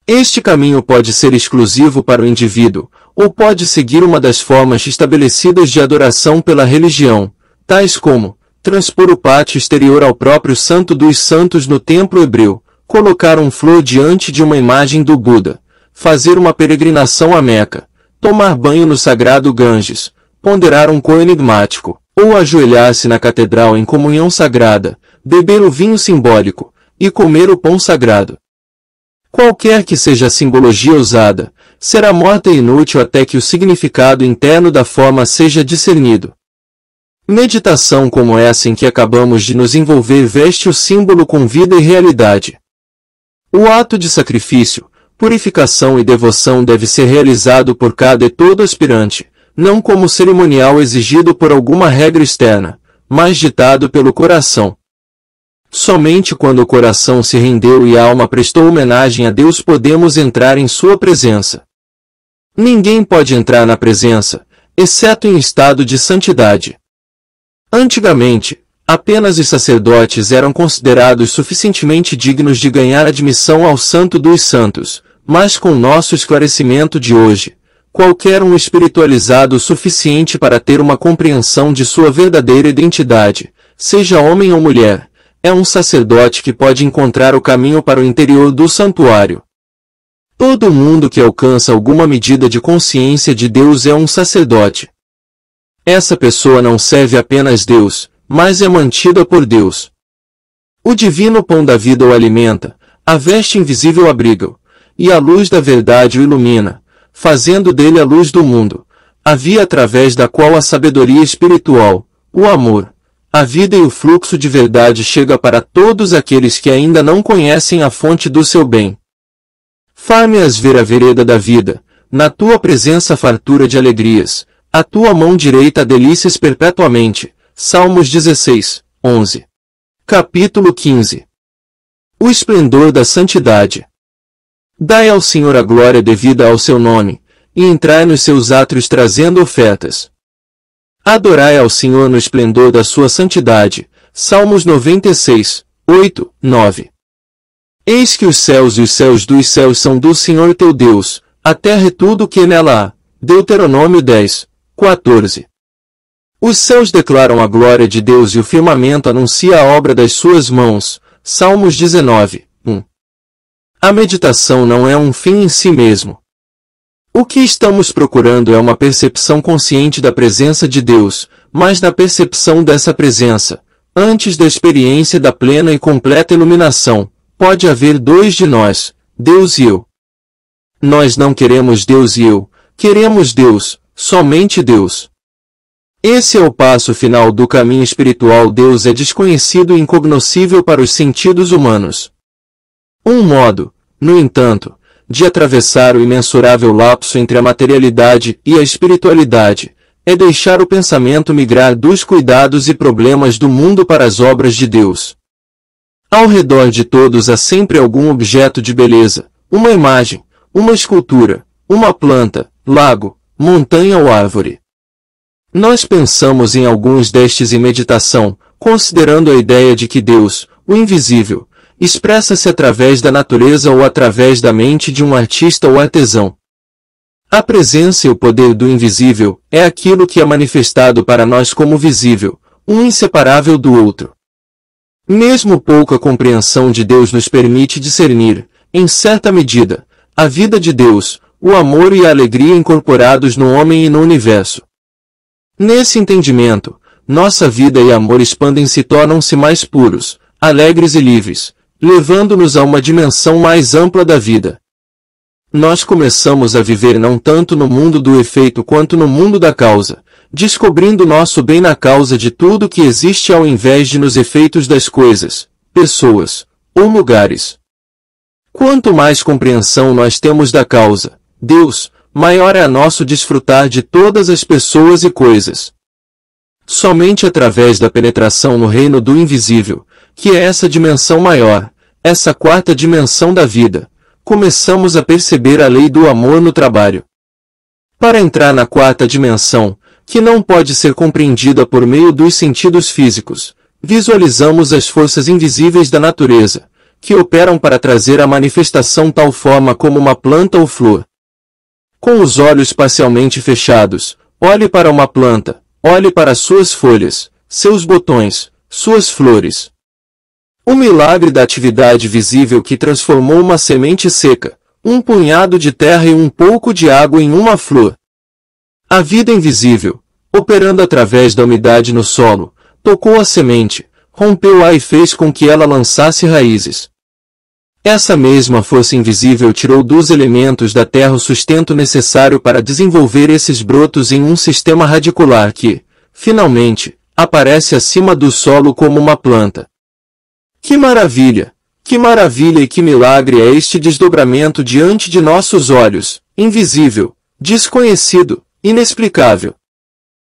S2: Este caminho pode ser exclusivo para o indivíduo, ou pode seguir uma das formas estabelecidas de adoração pela religião, tais como transpor o pátio exterior ao próprio Santo dos Santos no templo hebreu, colocar um flor diante de uma imagem do Buda, fazer uma peregrinação a Meca, tomar banho no sagrado Ganges, ponderar um cor enigmático, ou ajoelhar-se na catedral em comunhão sagrada, beber o vinho simbólico, e comer o pão sagrado. Qualquer que seja a simbologia usada, será morta e inútil até que o significado interno da forma seja discernido. Meditação como essa em que acabamos de nos envolver veste o símbolo com vida e realidade. O ato de sacrifício, purificação e devoção deve ser realizado por cada e todo aspirante, não como cerimonial exigido por alguma regra externa, mas ditado pelo coração. Somente quando o coração se rendeu e a alma prestou homenagem a Deus podemos entrar em sua presença. Ninguém pode entrar na presença, exceto em estado de santidade. Antigamente, apenas os sacerdotes eram considerados suficientemente dignos de ganhar admissão ao Santo dos Santos, mas com nosso esclarecimento de hoje, qualquer um espiritualizado o suficiente para ter uma compreensão de sua verdadeira identidade, seja homem ou mulher, é um sacerdote que pode encontrar o caminho para o interior do santuário. Todo mundo que alcança alguma medida de consciência de Deus é um sacerdote. Essa pessoa não serve apenas Deus, mas é mantida por Deus. O divino pão da vida o alimenta, a veste invisível abriga-o, e a luz da verdade o ilumina, fazendo dele a luz do mundo, a via através da qual a sabedoria espiritual, o amor, a vida e o fluxo de verdade chega para todos aqueles que ainda não conhecem a fonte do seu bem. Far-me-as ver a vereda da vida, na tua presença fartura de alegrias, a tua mão direita delícias perpetuamente. Salmos 16, 11. Capítulo 15. O esplendor da santidade. Dai ao Senhor a glória devida ao seu nome, e entrai nos seus átrios trazendo ofertas. Adorai ao Senhor no esplendor da sua santidade. Salmos 96, 8, 9. Eis que os céus e os céus dos céus são do Senhor teu Deus, a terra e tudo o que nela há. Deuteronômio 10, 14. Os céus declaram a glória de Deus e o firmamento anuncia a obra das suas mãos. Salmos 19, 1. A meditação não é um fim em si mesmo. O que estamos procurando é uma percepção consciente da presença de Deus, mas na percepção dessa presença, antes da experiência da plena e completa iluminação, pode haver dois de nós, Deus e eu. Nós não queremos Deus e eu, queremos Deus, somente Deus. Esse é o passo final do caminho espiritual. Deus é desconhecido e incognoscível para os sentidos humanos. Um modo, no entanto, de atravessar o imensurável lapso entre a materialidade e a espiritualidade, é deixar o pensamento migrar dos cuidados e problemas do mundo para as obras de Deus. Ao redor de todos há sempre algum objeto de beleza, uma imagem, uma escultura, uma planta, lago, montanha ou árvore. Nós pensamos em alguns destes em meditação, considerando a ideia de que Deus, o invisível, expressa-se através da natureza ou através da mente de um artista ou artesão. A presença e o poder do invisível é aquilo que é manifestado para nós como visível, um inseparável do outro. Mesmo pouca compreensão de Deus nos permite discernir, em certa medida, a vida de Deus, o amor e a alegria incorporados no homem e no universo. Nesse entendimento, nossa vida e amor expandem-se e tornam-se mais puros, alegres e livres, levando-nos a uma dimensão mais ampla da vida. Nós começamos a viver não tanto no mundo do efeito quanto no mundo da causa, descobrindo nosso bem na causa de tudo que existe ao invés de nos efeitos das coisas, pessoas ou lugares. Quanto mais compreensão nós temos da causa, Deus, maior é nosso desfrutar de todas as pessoas e coisas. Somente através da penetração no reino do invisível, que é essa dimensão maior, essa quarta dimensão da vida, começamos a perceber a lei do amor no trabalho. Para entrar na quarta dimensão, que não pode ser compreendida por meio dos sentidos físicos, visualizamos as forças invisíveis da natureza, que operam para trazer à manifestação tal forma como uma planta ou flor. Com os olhos parcialmente fechados, olhe para uma planta, olhe para suas folhas, seus botões, suas flores. O milagre da atividade visível que transformou uma semente seca, um punhado de terra e um pouco de água em uma flor. A vida invisível, operando através da umidade no solo, tocou a semente, rompeu-a e fez com que ela lançasse raízes. Essa mesma força invisível tirou dos elementos da terra o sustento necessário para desenvolver esses brotos em um sistema radicular que, finalmente, aparece acima do solo como uma planta. Que maravilha e que milagre é este desdobramento diante de nossos olhos, invisível, desconhecido, inexplicável.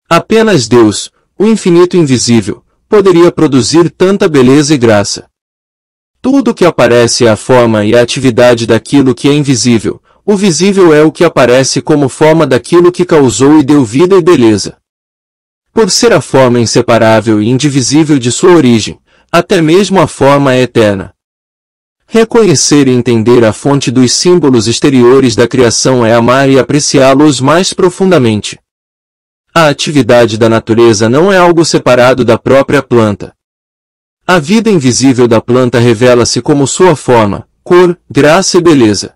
S2: Apenas Deus, o infinito invisível, poderia produzir tanta beleza e graça. Tudo que aparece é a forma e a atividade daquilo que é invisível, o visível é o que aparece como forma daquilo que causou e deu vida e beleza. Por ser a forma inseparável e indivisível de sua origem, até mesmo a forma é eterna. Reconhecer e entender a fonte dos símbolos exteriores da criação é amar e apreciá-los mais profundamente. A atividade da natureza não é algo separado da própria planta. A vida invisível da planta revela-se como sua forma, cor, graça e beleza.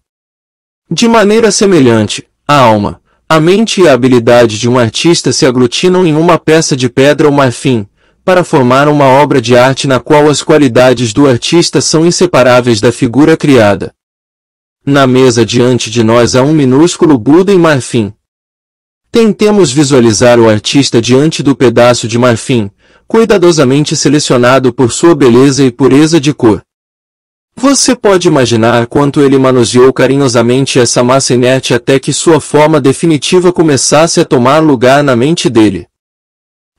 S2: De maneira semelhante, a alma, a mente e a habilidade de um artista se aglutinam em uma peça de pedra ou marfim, para formar uma obra de arte na qual as qualidades do artista são inseparáveis da figura criada. Na mesa diante de nós há um minúsculo Buda em marfim. Tentemos visualizar o artista diante do pedaço de marfim, cuidadosamente selecionado por sua beleza e pureza de cor. Você pode imaginar quanto ele manuseou carinhosamente essa massa inerte até que sua forma definitiva começasse a tomar lugar na mente dele.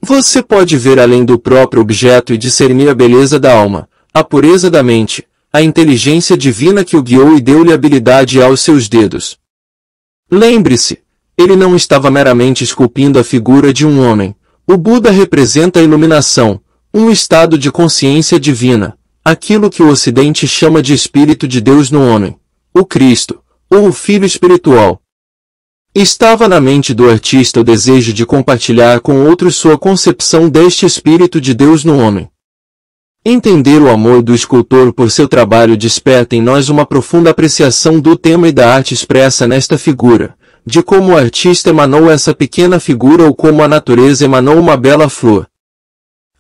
S2: Você pode ver além do próprio objeto e discernir a beleza da alma, a pureza da mente, a inteligência divina que o guiou e deu-lhe habilidade aos seus dedos. Lembre-se, ele não estava meramente esculpindo a figura de um homem. O Buda representa a iluminação, um estado de consciência divina, aquilo que o Ocidente chama de Espírito de Deus no homem, o Cristo, ou o Filho espiritual. Estava na mente do artista o desejo de compartilhar com outros sua concepção deste Espírito de Deus no homem. Entender o amor do escultor por seu trabalho desperta em nós uma profunda apreciação do tema e da arte expressa nesta figura, de como o artista emanou essa pequena figura ou como a natureza emanou uma bela flor.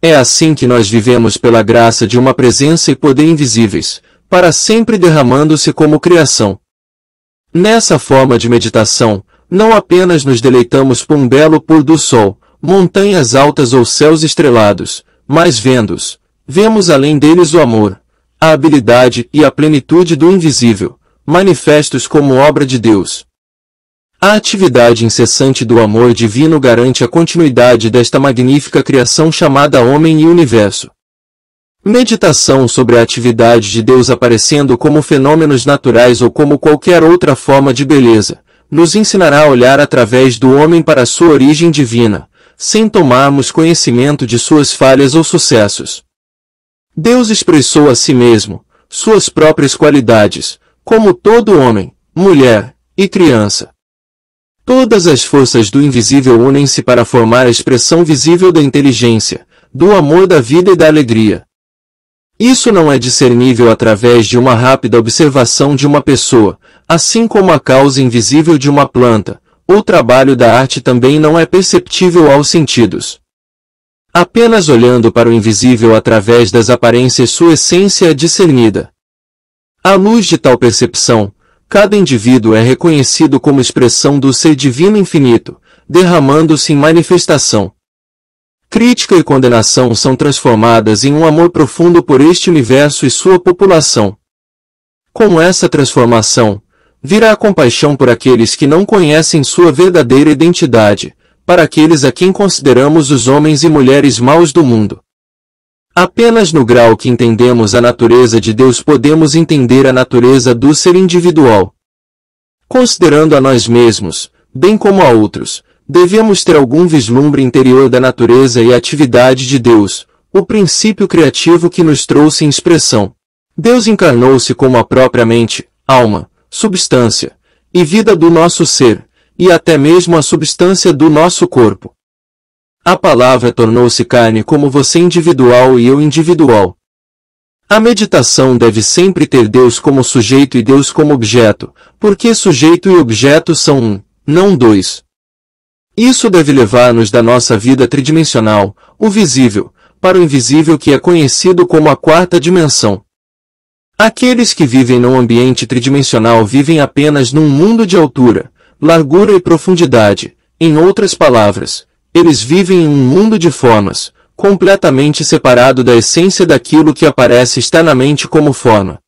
S2: É assim que nós vivemos pela graça de uma presença e poder invisíveis, para sempre derramando-se como criação. Nessa forma de meditação, não apenas nos deleitamos por um belo pôr do sol, montanhas altas ou céus estrelados, mas vemos além deles o amor, a habilidade e a plenitude do invisível, manifestos como obra de Deus. A atividade incessante do amor divino garante a continuidade desta magnífica criação chamada homem e universo. Meditação sobre a atividade de Deus aparecendo como fenômenos naturais ou como qualquer outra forma de beleza, nos ensinará a olhar através do homem para sua origem divina, sem tomarmos conhecimento de suas falhas ou sucessos. Deus expressou a si mesmo, suas próprias qualidades, como todo homem, mulher e criança. Todas as forças do invisível unem-se para formar a expressão visível da inteligência, do amor da vida e da alegria. Isso não é discernível através de uma rápida observação de uma pessoa, assim como a causa invisível de uma planta. O trabalho da arte também não é perceptível aos sentidos. Apenas olhando para o invisível através das aparências sua essência é discernida. À luz de tal percepção, cada indivíduo é reconhecido como expressão do ser divino infinito, derramando-se em manifestação. Crítica e condenação são transformadas em um amor profundo por este universo e sua população. Com essa transformação, virá a compaixão por aqueles que não conhecem sua verdadeira identidade, para aqueles a quem consideramos os homens e mulheres maus do mundo. Apenas no grau que entendemos a natureza de Deus podemos entender a natureza do ser individual. Considerando a nós mesmos, bem como a outros, devemos ter algum vislumbre interior da natureza e atividade de Deus, o princípio criativo que nos trouxe em expressão. Deus encarnou-se como a própria mente, alma, substância e vida do nosso ser, e até mesmo a substância do nosso corpo. A palavra tornou-se carne como você individual e eu individual. A meditação deve sempre ter Deus como sujeito e Deus como objeto, porque sujeito e objeto são um, não dois. Isso deve levar-nos da nossa vida tridimensional, o visível, para o invisível que é conhecido como a quarta dimensão. Aqueles que vivem num ambiente tridimensional vivem apenas num mundo de altura, largura e profundidade. Em outras palavras, eles vivem em um mundo de formas, completamente separado da essência daquilo que aparece externamente como forma.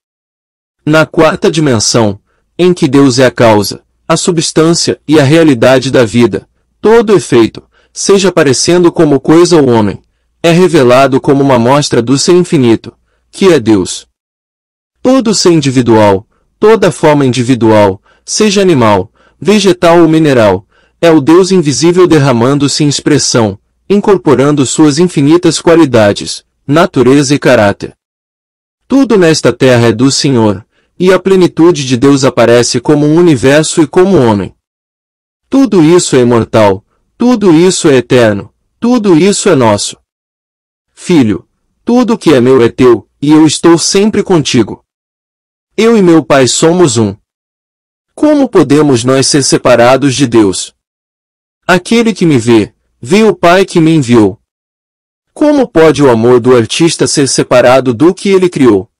S2: Na quarta dimensão, em que Deus é a causa, a substância e a realidade da vida, todo efeito, seja aparecendo como coisa ou homem, é revelado como uma mostra do ser infinito, que é Deus. Todo ser individual, toda forma individual, seja animal, vegetal ou mineral, é o Deus invisível derramando-se em expressão, incorporando suas infinitas qualidades, natureza e caráter. Tudo nesta terra é do Senhor, e a plenitude de Deus aparece como um universo e como homem. Tudo isso é imortal, tudo isso é eterno, tudo isso é nosso. Filho, tudo que é meu é teu, e eu estou sempre contigo. Eu e meu Pai somos um. Como podemos nós ser separados de Deus? Aquele que me vê, vê o Pai que me enviou. Como pode o amor do artista ser separado do que ele criou?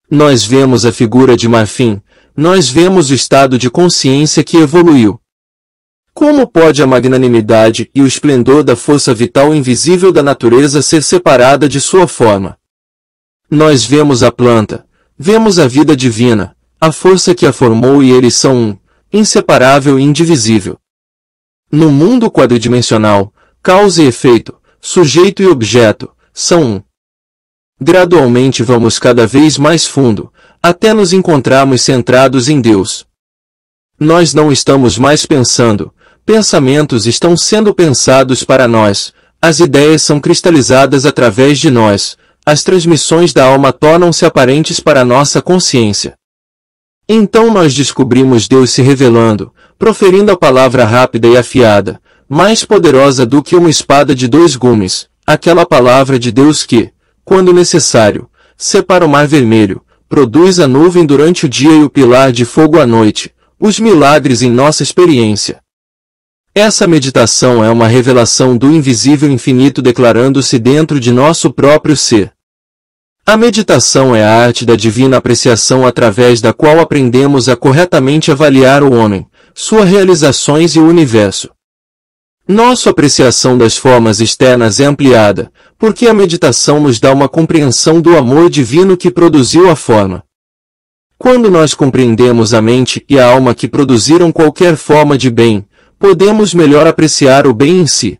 S2: Nós vemos a figura de marfim, nós vemos o estado de consciência que evoluiu. Como pode a magnanimidade e o esplendor da força vital invisível da natureza ser separada de sua forma? Nós vemos a planta, vemos a vida divina, a força que a formou e eles são um, inseparável e indivisível. No mundo quadridimensional, causa e efeito, sujeito e objeto, são um. Gradualmente vamos cada vez mais fundo, até nos encontrarmos centrados em Deus. Nós não estamos mais pensando, pensamentos estão sendo pensados para nós, as ideias são cristalizadas através de nós, as transmissões da alma tornam-se aparentes para nossa consciência. Então nós descobrimos Deus se revelando, proferindo a palavra rápida e afiada, mais poderosa do que uma espada de dois gumes, aquela palavra de Deus que, quando necessário, separa o mar vermelho, produz a nuvem durante o dia e o pilar de fogo à noite, os milagres em nossa experiência. Essa meditação é uma revelação do invisível infinito declarando-se dentro de nosso próprio ser. A meditação é a arte da divina apreciação através da qual aprendemos a corretamente avaliar o homem, suas realizações e o universo. Nossa apreciação das formas externas é ampliada, porque a meditação nos dá uma compreensão do amor divino que produziu a forma. Quando nós compreendemos a mente e a alma que produziram qualquer forma de bem, podemos melhor apreciar o bem em si.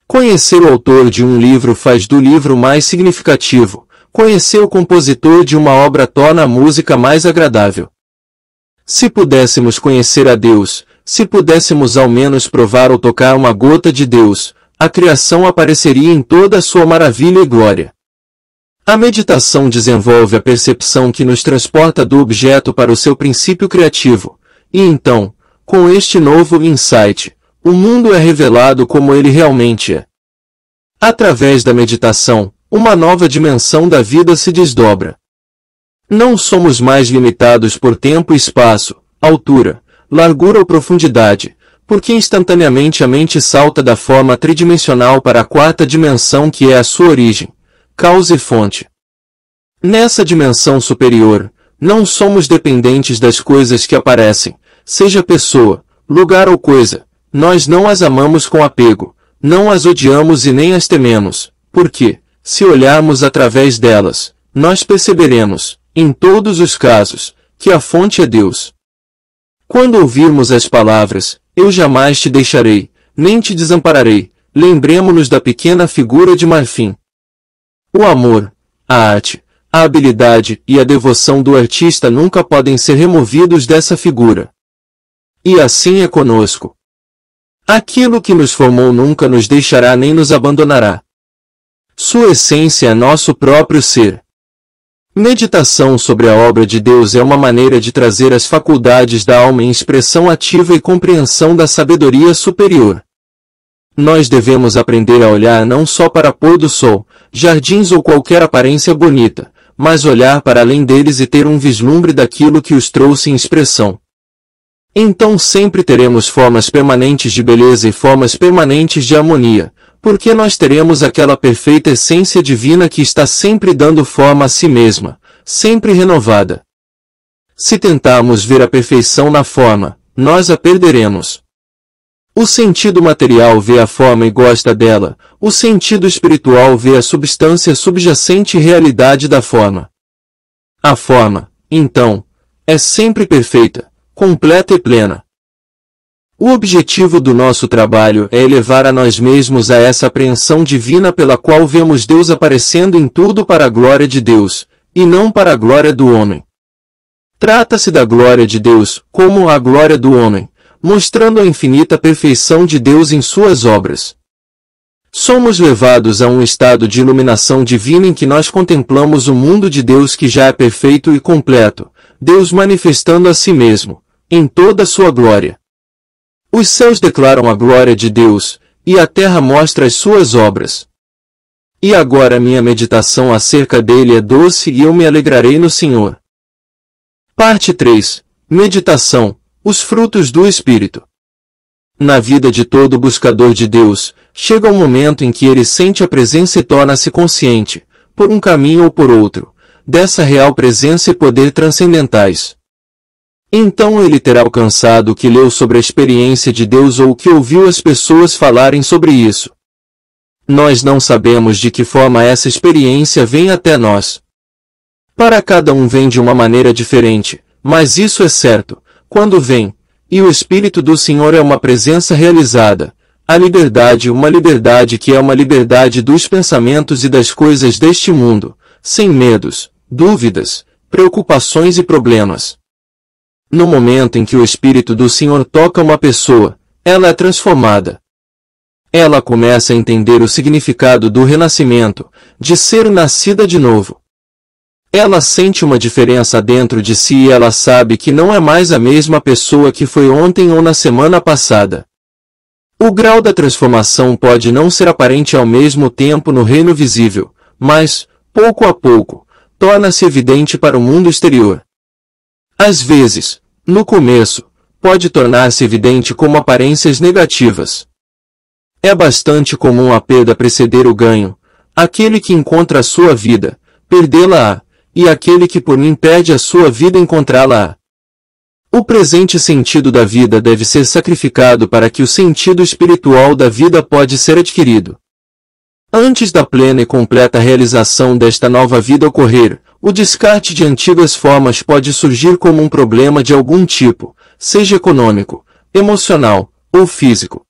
S2: Conhecer o autor de um livro faz do livro mais significativo. Conhecer o compositor de uma obra torna a música mais agradável. Se pudéssemos conhecer a Deus, se pudéssemos ao menos provar ou tocar uma gota de Deus, a criação apareceria em toda a sua maravilha e glória. A meditação desenvolve a percepção que nos transporta do objeto para o seu princípio criativo, e então, com este novo insight, o mundo é revelado como ele realmente é. Através da meditação, uma nova dimensão da vida se desdobra. Não somos mais limitados por tempo e espaço, altura, largura ou profundidade, porque instantaneamente a mente salta da forma tridimensional para a quarta dimensão que é a sua origem, causa e fonte. Nessa dimensão superior, não somos dependentes das coisas que aparecem, seja pessoa, lugar ou coisa. Nós não as amamos com apego, não as odiamos e nem as tememos, porque, se olharmos através delas, nós perceberemos, em todos os casos, que a fonte é Deus. Quando ouvirmos as palavras, eu jamais te deixarei, nem te desampararei, lembremo-nos da pequena figura de marfim. O amor, a arte, a habilidade e a devoção do artista nunca podem ser removidos dessa figura. E assim é conosco. Aquilo que nos formou nunca nos deixará nem nos abandonará. Sua essência é nosso próprio ser. Meditação sobre a obra de Deus é uma maneira de trazer as faculdades da alma em expressão ativa e compreensão da sabedoria superior. Nós devemos aprender a olhar não só para pôr do sol, jardins ou qualquer aparência bonita, mas olhar para além deles e ter um vislumbre daquilo que os trouxe em expressão. Então sempre teremos formas permanentes de beleza e formas permanentes de harmonia, porque nós teremos aquela perfeita essência divina que está sempre dando forma a si mesma, sempre renovada. Se tentarmos ver a perfeição na forma, nós a perderemos. O sentido material vê a forma e gosta dela, o sentido espiritual vê a substância subjacente e realidade da forma. A forma, então, é sempre perfeita, completa e plena. O objetivo do nosso trabalho é elevar a nós mesmos a essa apreensão divina pela qual vemos Deus aparecendo em tudo para a glória de Deus, e não para a glória do homem. Trata-se da glória de Deus, como a glória do homem, mostrando a infinita perfeição de Deus em suas obras. Somos levados a um estado de iluminação divina em que nós contemplamos o mundo de Deus que já é perfeito e completo, Deus manifestando a si mesmo, em toda a sua glória. Os céus declaram a glória de Deus, e a terra mostra as suas obras. E agora minha meditação acerca dele é doce e eu me alegrarei no Senhor. Parte 3. Meditação, os frutos do Espírito. Na vida de todo buscador de Deus, chega um momento em que ele sente a presença e torna-se consciente, por um caminho ou por outro, dessa real presença e poder transcendentais. Então ele terá alcançado o que leu sobre a experiência de Deus ou o que ouviu as pessoas falarem sobre isso. Nós não sabemos de que forma essa experiência vem até nós. Para cada um vem de uma maneira diferente, mas isso é certo, quando vem, e o Espírito do Senhor é uma presença realizada, a liberdade, uma liberdade que é uma liberdade dos pensamentos e das coisas deste mundo, sem medos, dúvidas, preocupações e problemas. No momento em que o Espírito do Senhor toca uma pessoa, ela é transformada. Ela começa a entender o significado do renascimento, de ser nascida de novo. Ela sente uma diferença dentro de si e ela sabe que não é mais a mesma pessoa que foi ontem ou na semana passada. O grau da transformação pode não ser aparente ao mesmo tempo no reino visível, mas, pouco a pouco, torna-se evidente para o mundo exterior. Às vezes, no começo, pode tornar-se evidente como aparências negativas. É bastante comum a perda preceder o ganho, aquele que encontra a sua vida, perdê-la-á, e aquele que por mim perde a sua vida encontrá-la-á. O presente sentido da vida deve ser sacrificado para que o sentido espiritual da vida pode ser adquirido. Antes da plena e completa realização desta nova vida ocorrer, o descarte de antigas formas pode surgir como um problema de algum tipo, seja econômico, emocional ou físico.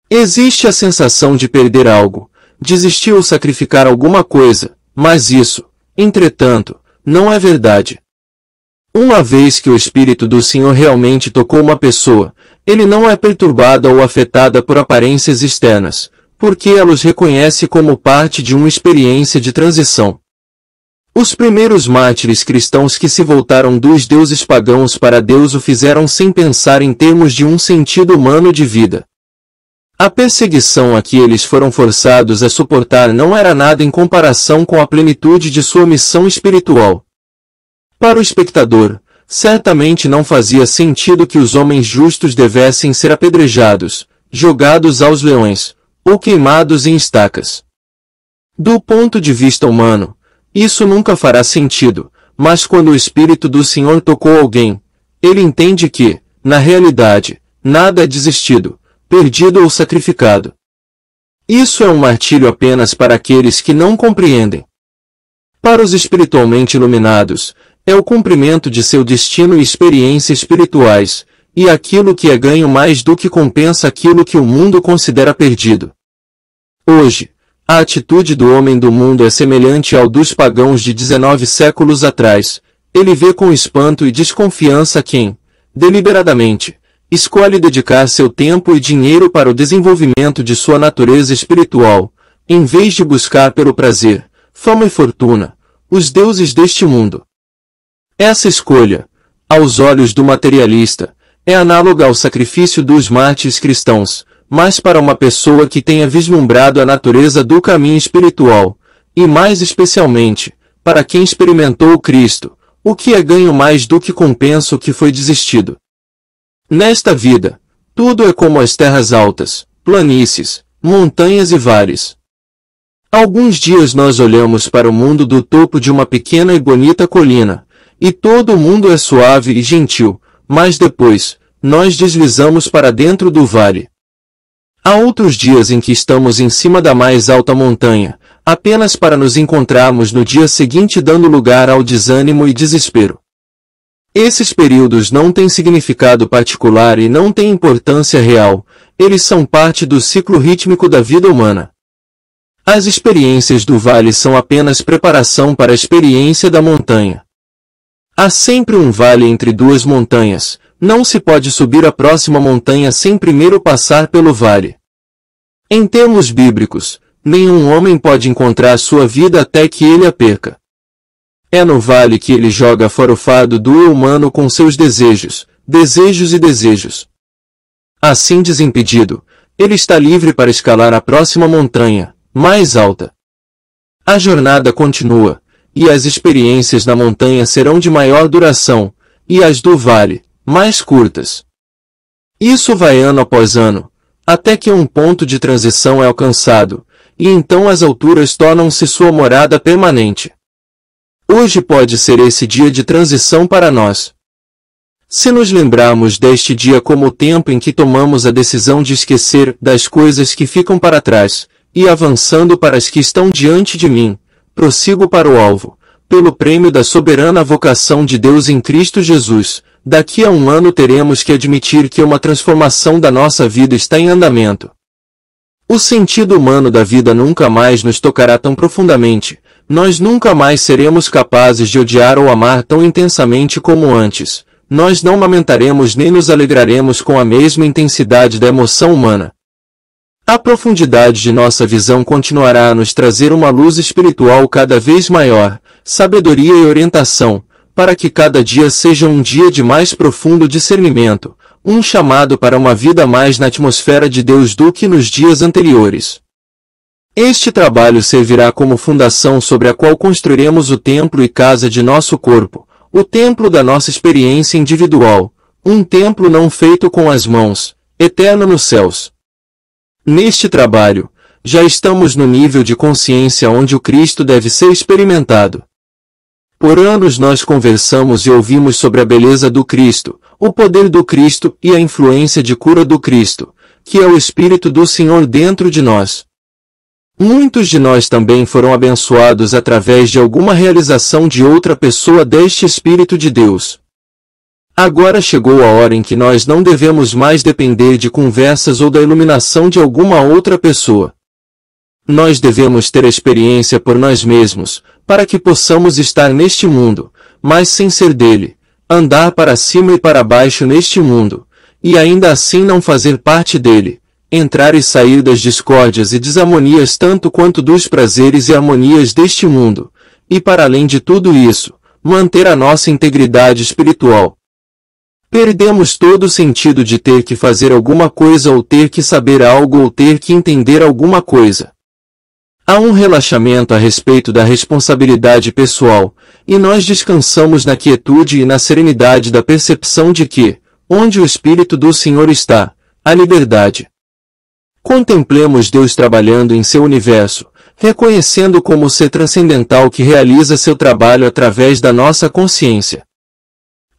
S2: Existe a sensação de perder algo, desistir ou sacrificar alguma coisa, mas isso, entretanto, não é verdade. Uma vez que o Espírito do Senhor realmente tocou uma pessoa, ele não é perturbada ou afetada por aparências externas, porque ela os reconhece como parte de uma experiência de transição. Os primeiros mártires cristãos que se voltaram dos deuses pagãos para Deus o fizeram sem pensar em termos de um sentido humano de vida. A perseguição a que eles foram forçados a suportar não era nada em comparação com a plenitude de sua missão espiritual. Para o espectador, certamente não fazia sentido que os homens justos devessem ser apedrejados, jogados aos leões, ou queimados em estacas. Do ponto de vista humano, isso nunca fará sentido, mas quando o Espírito do Senhor tocou alguém, ele entende que, na realidade, nada é desistido, perdido ou sacrificado. Isso é um martírio apenas para aqueles que não compreendem. Para os espiritualmente iluminados, é o cumprimento de seu destino e experiências espirituais, e aquilo que é ganho mais do que compensa aquilo que o mundo considera perdido. Hoje, a atitude do homem do mundo é semelhante ao dos pagãos de 19 séculos atrás. Ele vê com espanto e desconfiança quem, deliberadamente, escolhe dedicar seu tempo e dinheiro para o desenvolvimento de sua natureza espiritual, em vez de buscar pelo prazer, fama e fortuna, os deuses deste mundo. Essa escolha, aos olhos do materialista, é análoga ao sacrifício dos mártires cristãos, mas para uma pessoa que tenha vislumbrado a natureza do caminho espiritual, e mais especialmente, para quem experimentou o Cristo, o que é ganho mais do que compensa o que foi desistido. Nesta vida, tudo é como as terras altas, planícies, montanhas e vales. Alguns dias nós olhamos para o mundo do topo de uma pequena e bonita colina, e todo o mundo é suave e gentil, mas depois, nós deslizamos para dentro do vale. Há outros dias em que estamos em cima da mais alta montanha, apenas para nos encontrarmos no dia seguinte dando lugar ao desânimo e desespero. Esses períodos não têm significado particular e não têm importância real, eles são parte do ciclo rítmico da vida humana. As experiências do vale são apenas preparação para a experiência da montanha. Há sempre um vale entre duas montanhas, não se pode subir a próxima montanha sem primeiro passar pelo vale. Em termos bíblicos, nenhum homem pode encontrar sua vida até que ele a perca. É no vale que ele joga fora o fardo do eu humano com seus desejos. Assim desimpedido, ele está livre para escalar a próxima montanha, mais alta. A jornada continua, e as experiências na montanha serão de maior duração, e as do vale, mais curtas. Isso vai ano após ano, até que um ponto de transição é alcançado, e então as alturas tornam-se sua morada permanente. Hoje pode ser esse dia de transição para nós. Se nos lembrarmos deste dia como o tempo em que tomamos a decisão de esquecer das coisas que ficam para trás, e avançando para as que estão diante de mim, prossigo para o alvo, pelo prêmio da soberana vocação de Deus em Cristo Jesus. Daqui a um ano teremos que admitir que uma transformação da nossa vida está em andamento. O sentido humano da vida nunca mais nos tocará tão profundamente, nós nunca mais seremos capazes de odiar ou amar tão intensamente como antes, nós não lamentaremos nem nos alegraremos com a mesma intensidade da emoção humana. A profundidade de nossa visão continuará a nos trazer uma luz espiritual cada vez maior, sabedoria e orientação, para que cada dia seja um dia de mais profundo discernimento, um chamado para uma vida mais na atmosfera de Deus do que nos dias anteriores. Este trabalho servirá como fundação sobre a qual construiremos o templo e casa de nosso corpo, o templo da nossa experiência individual, um templo não feito com as mãos, eterno nos céus. Neste trabalho, já estamos no nível de consciência onde o Cristo deve ser experimentado. Por anos nós conversamos e ouvimos sobre a beleza do Cristo, o poder do Cristo e a influência de cura do Cristo, que é o Espírito do Senhor dentro de nós. Muitos de nós também foram abençoados através de alguma realização de outra pessoa deste Espírito de Deus. Agora chegou a hora em que nós não devemos mais depender de conversas ou da iluminação de alguma outra pessoa. Nós devemos ter a experiência por nós mesmos, para que possamos estar neste mundo, mas sem ser dele, andar para cima e para baixo neste mundo, e ainda assim não fazer parte dele, entrar e sair das discórdias e desarmonias tanto quanto dos prazeres e harmonias deste mundo, e para além de tudo isso, manter a nossa integridade espiritual. Perdemos todo o sentido de ter que fazer alguma coisa ou ter que saber algo ou ter que entender alguma coisa. Há um relaxamento a respeito da responsabilidade pessoal, e nós descansamos na quietude e na serenidade da percepção de que, onde o Espírito do Senhor está, há liberdade. Contemplemos Deus trabalhando em seu universo, reconhecendo como ser transcendental que realiza seu trabalho através da nossa consciência.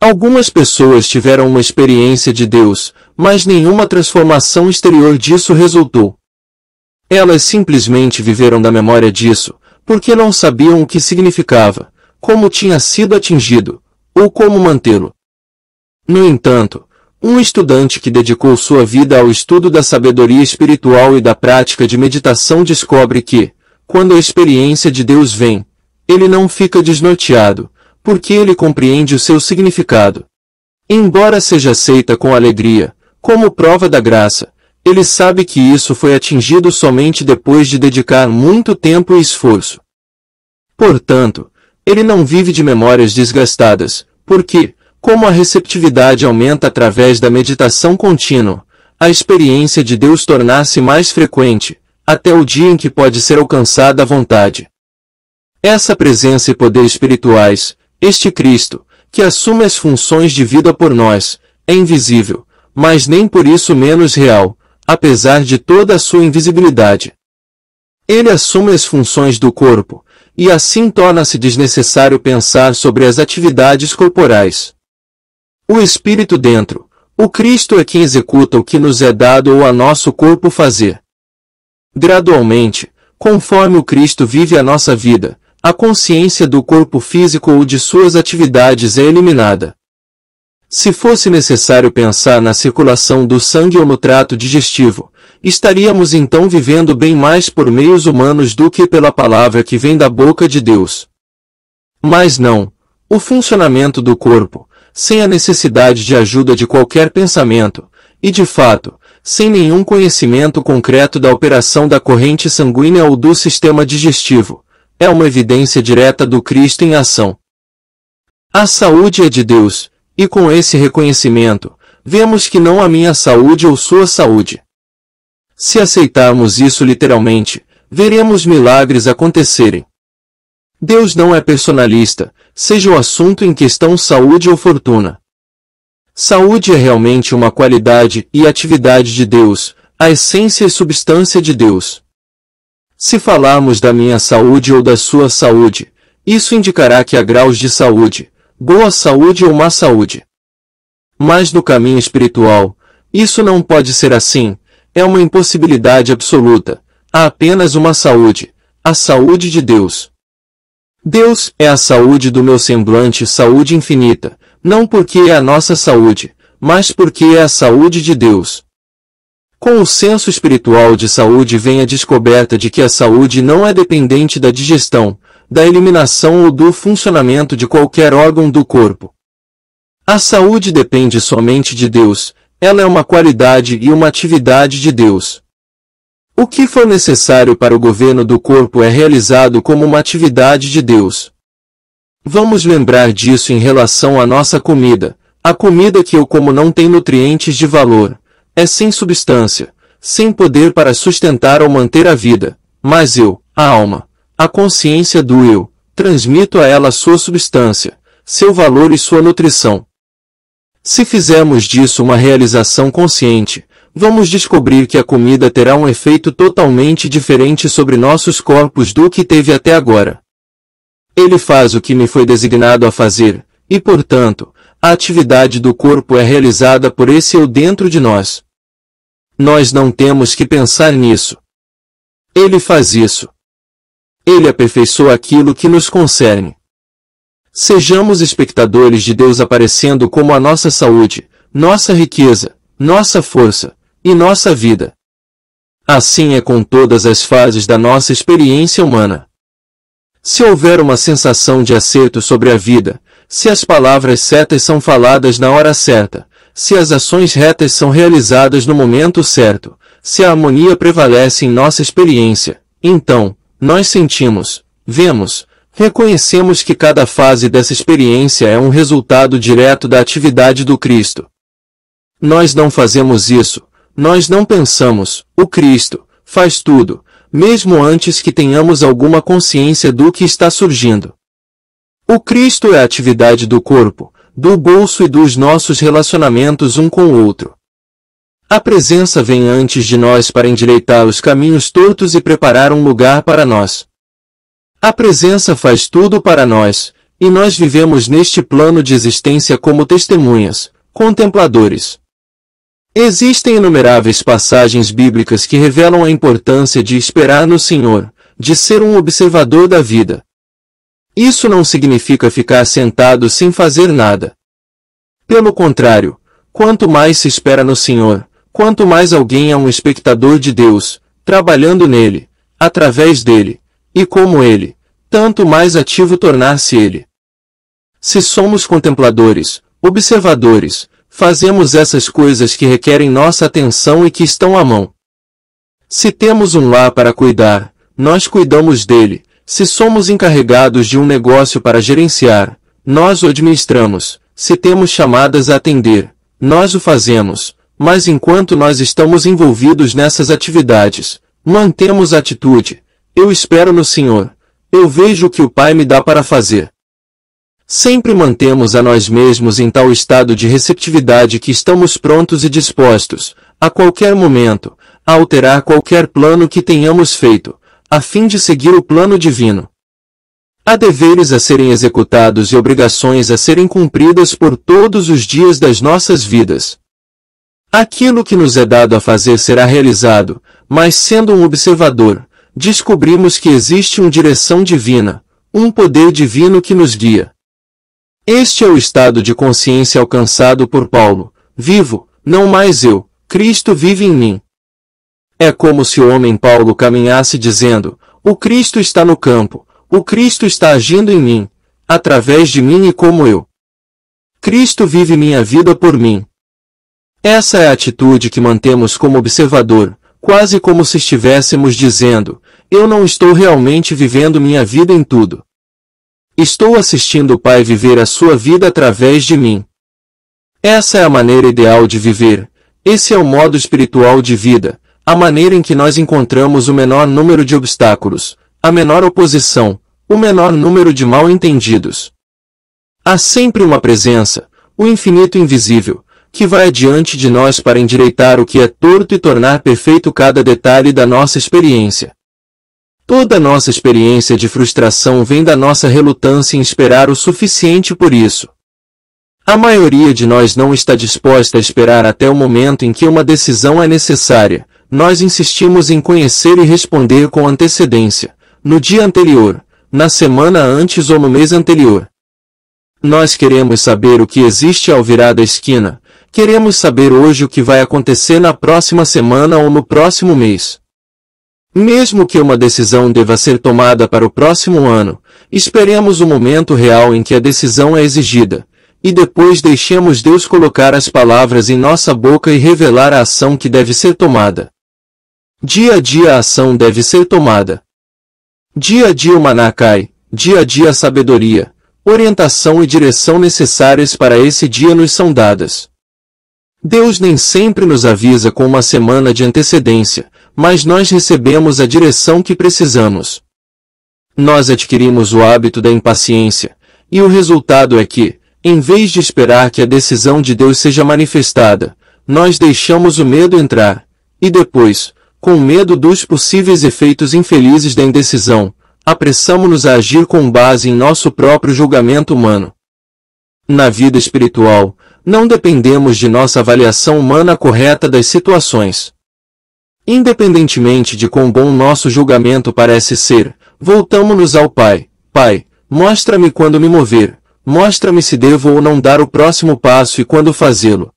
S2: Algumas pessoas tiveram uma experiência de Deus, mas nenhuma transformação exterior disso resultou. Elas simplesmente viveram da memória disso, porque não sabiam o que significava, como tinha sido atingido, ou como mantê-lo. No entanto, um estudante que dedicou sua vida ao estudo da sabedoria espiritual e da prática de meditação descobre que, quando a experiência de Deus vem, ele não fica desnorteado, porque ele compreende o seu significado. Embora seja aceita com alegria, como prova da graça, ele sabe que isso foi atingido somente depois de dedicar muito tempo e esforço. Portanto, ele não vive de memórias desgastadas, porque, como a receptividade aumenta através da meditação contínua, a experiência de Deus torna-se mais frequente, até o dia em que pode ser alcançada à vontade. Essa presença e poder espirituais, este Cristo, que assume as funções de vida por nós, é invisível, mas nem por isso menos real, apesar de toda a sua invisibilidade. Ele assume as funções do corpo, e assim torna-se desnecessário pensar sobre as atividades corporais. O Espírito dentro, o Cristo é quem executa o que nos é dado ou a nosso corpo fazer. Gradualmente, conforme o Cristo vive a nossa vida, a consciência do corpo físico ou de suas atividades é eliminada. Se fosse necessário pensar na circulação do sangue ou no trato digestivo, estaríamos então vivendo bem mais por meios humanos do que pela palavra que vem da boca de Deus. Mas não, o funcionamento do corpo, sem a necessidade de ajuda de qualquer pensamento, e de fato, sem nenhum conhecimento concreto da operação da corrente sanguínea ou do sistema digestivo, é uma evidência direta do Cristo em ação. A saúde é de Deus, e com esse reconhecimento, vemos que não a minha saúde ou sua saúde. Se aceitarmos isso literalmente, veremos milagres acontecerem. Deus não é personalista, seja o assunto em questão saúde ou fortuna. Saúde é realmente uma qualidade e atividade de Deus, a essência e substância de Deus. Se falarmos da minha saúde ou da sua saúde, isso indicará que há graus de saúde, boa saúde ou má saúde. Mas no caminho espiritual, isso não pode ser assim, é uma impossibilidade absoluta, há apenas uma saúde, a saúde de Deus. Deus é a saúde do meu semblante, saúde infinita, não porque é a nossa saúde, mas porque é a saúde de Deus. Com o senso espiritual de saúde vem a descoberta de que a saúde não é dependente da digestão, da eliminação ou do funcionamento de qualquer órgão do corpo. A saúde depende somente de Deus, ela é uma qualidade e uma atividade de Deus. O que for necessário para o governo do corpo é realizado como uma atividade de Deus. Vamos lembrar disso em relação à nossa comida. A comida que eu como não tem nutrientes de valor, é sem substância, sem poder para sustentar ou manter a vida, mas eu, a alma, a consciência do eu, transmito a ela sua substância, seu valor e sua nutrição. Se fizermos disso uma realização consciente, vamos descobrir que a comida terá um efeito totalmente diferente sobre nossos corpos do que teve até agora. Ele faz o que me foi designado a fazer, e portanto, a atividade do corpo é realizada por esse eu dentro de nós. Nós não temos que pensar nisso. Ele faz isso. Ele aperfeiçoa aquilo que nos concerne. Sejamos espectadores de Deus aparecendo como a nossa saúde, nossa riqueza, nossa força e nossa vida. Assim é com todas as fases da nossa experiência humana. Se houver uma sensação de acerto sobre a vida, se as palavras certas são faladas na hora certa, se as ações retas são realizadas no momento certo, se a harmonia prevalece em nossa experiência, então, nós sentimos, vemos, reconhecemos que cada fase dessa experiência é um resultado direto da atividade do Cristo. Nós não fazemos isso, nós não pensamos, o Cristo faz tudo, mesmo antes que tenhamos alguma consciência do que está surgindo. O Cristo é a atividade do corpo, do bolso e dos nossos relacionamentos um com o outro. A presença vem antes de nós para endireitar os caminhos tortos e preparar um lugar para nós. A presença faz tudo para nós, e nós vivemos neste plano de existência como testemunhas, contempladores. Existem inumeráveis passagens bíblicas que revelam a importância de esperar no Senhor, de ser um observador da vida. Isso não significa ficar sentado sem fazer nada. Pelo contrário, quanto mais se espera no Senhor, quanto mais alguém é um espectador de Deus, trabalhando nele, através dele, e como ele, tanto mais ativo tornar-se ele. Se somos contempladores, observadores, fazemos essas coisas que requerem nossa atenção e que estão à mão. Se temos um lar para cuidar, nós cuidamos dele. Se somos encarregados de um negócio para gerenciar, nós o administramos. Se temos chamadas a atender, nós o fazemos. Mas enquanto nós estamos envolvidos nessas atividades, mantemos a atitude. Eu espero no Senhor. Eu vejo o que o Pai me dá para fazer. Sempre mantemos a nós mesmos em tal estado de receptividade que estamos prontos e dispostos, a qualquer momento, a alterar qualquer plano que tenhamos feito, a fim de seguir o plano divino. Há deveres a serem executados e obrigações a serem cumpridas por todos os dias das nossas vidas. Aquilo que nos é dado a fazer será realizado, mas sendo um observador, descobrimos que existe uma direção divina, um poder divino que nos guia. Este é o estado de consciência alcançado por Paulo. Vivo, não mais eu, Cristo vive em mim. É como se o homem Paulo caminhasse dizendo, o Cristo está no campo, o Cristo está agindo em mim, através de mim e como eu. Cristo vive minha vida por mim. Essa é a atitude que mantemos como observador, quase como se estivéssemos dizendo, eu não estou realmente vivendo minha vida em tudo. Estou assistindo o Pai viver a sua vida através de mim. Essa é a maneira ideal de viver, esse é o modo espiritual de vida, a maneira em que nós encontramos o menor número de obstáculos, a menor oposição, o menor número de mal-entendidos. Há sempre uma presença, o infinito invisível, que vai adiante de nós para endireitar o que é torto e tornar perfeito cada detalhe da nossa experiência. Toda a nossa experiência de frustração vem da nossa relutância em esperar o suficiente por isso. A maioria de nós não está disposta a esperar até o momento em que uma decisão é necessária. Nós insistimos em conhecer e responder com antecedência, no dia anterior, na semana antes ou no mês anterior. Nós queremos saber o que existe ao virar da esquina, queremos saber hoje o que vai acontecer na próxima semana ou no próximo mês. Mesmo que uma decisão deva ser tomada para o próximo ano, esperemos o momento real em que a decisão é exigida, e depois deixemos Deus colocar as palavras em nossa boca e revelar a ação que deve ser tomada. Dia a dia a ação deve ser tomada. Dia a dia o maná cai, dia a dia a sabedoria, orientação e direção necessárias para esse dia nos são dadas. Deus nem sempre nos avisa com uma semana de antecedência, mas nós recebemos a direção que precisamos. Nós adquirimos o hábito da impaciência, e o resultado é que, em vez de esperar que a decisão de Deus seja manifestada, nós deixamos o medo entrar, e depois, com medo dos possíveis efeitos infelizes da indecisão, apressamo-nos a agir com base em nosso próprio julgamento humano. Na vida espiritual, não dependemos de nossa avaliação humana correta das situações. Independentemente de quão bom nosso julgamento parece ser, voltamo-nos ao Pai. Pai, mostra-me quando me mover, mostra-me se devo ou não dar o próximo passo e quando fazê-lo.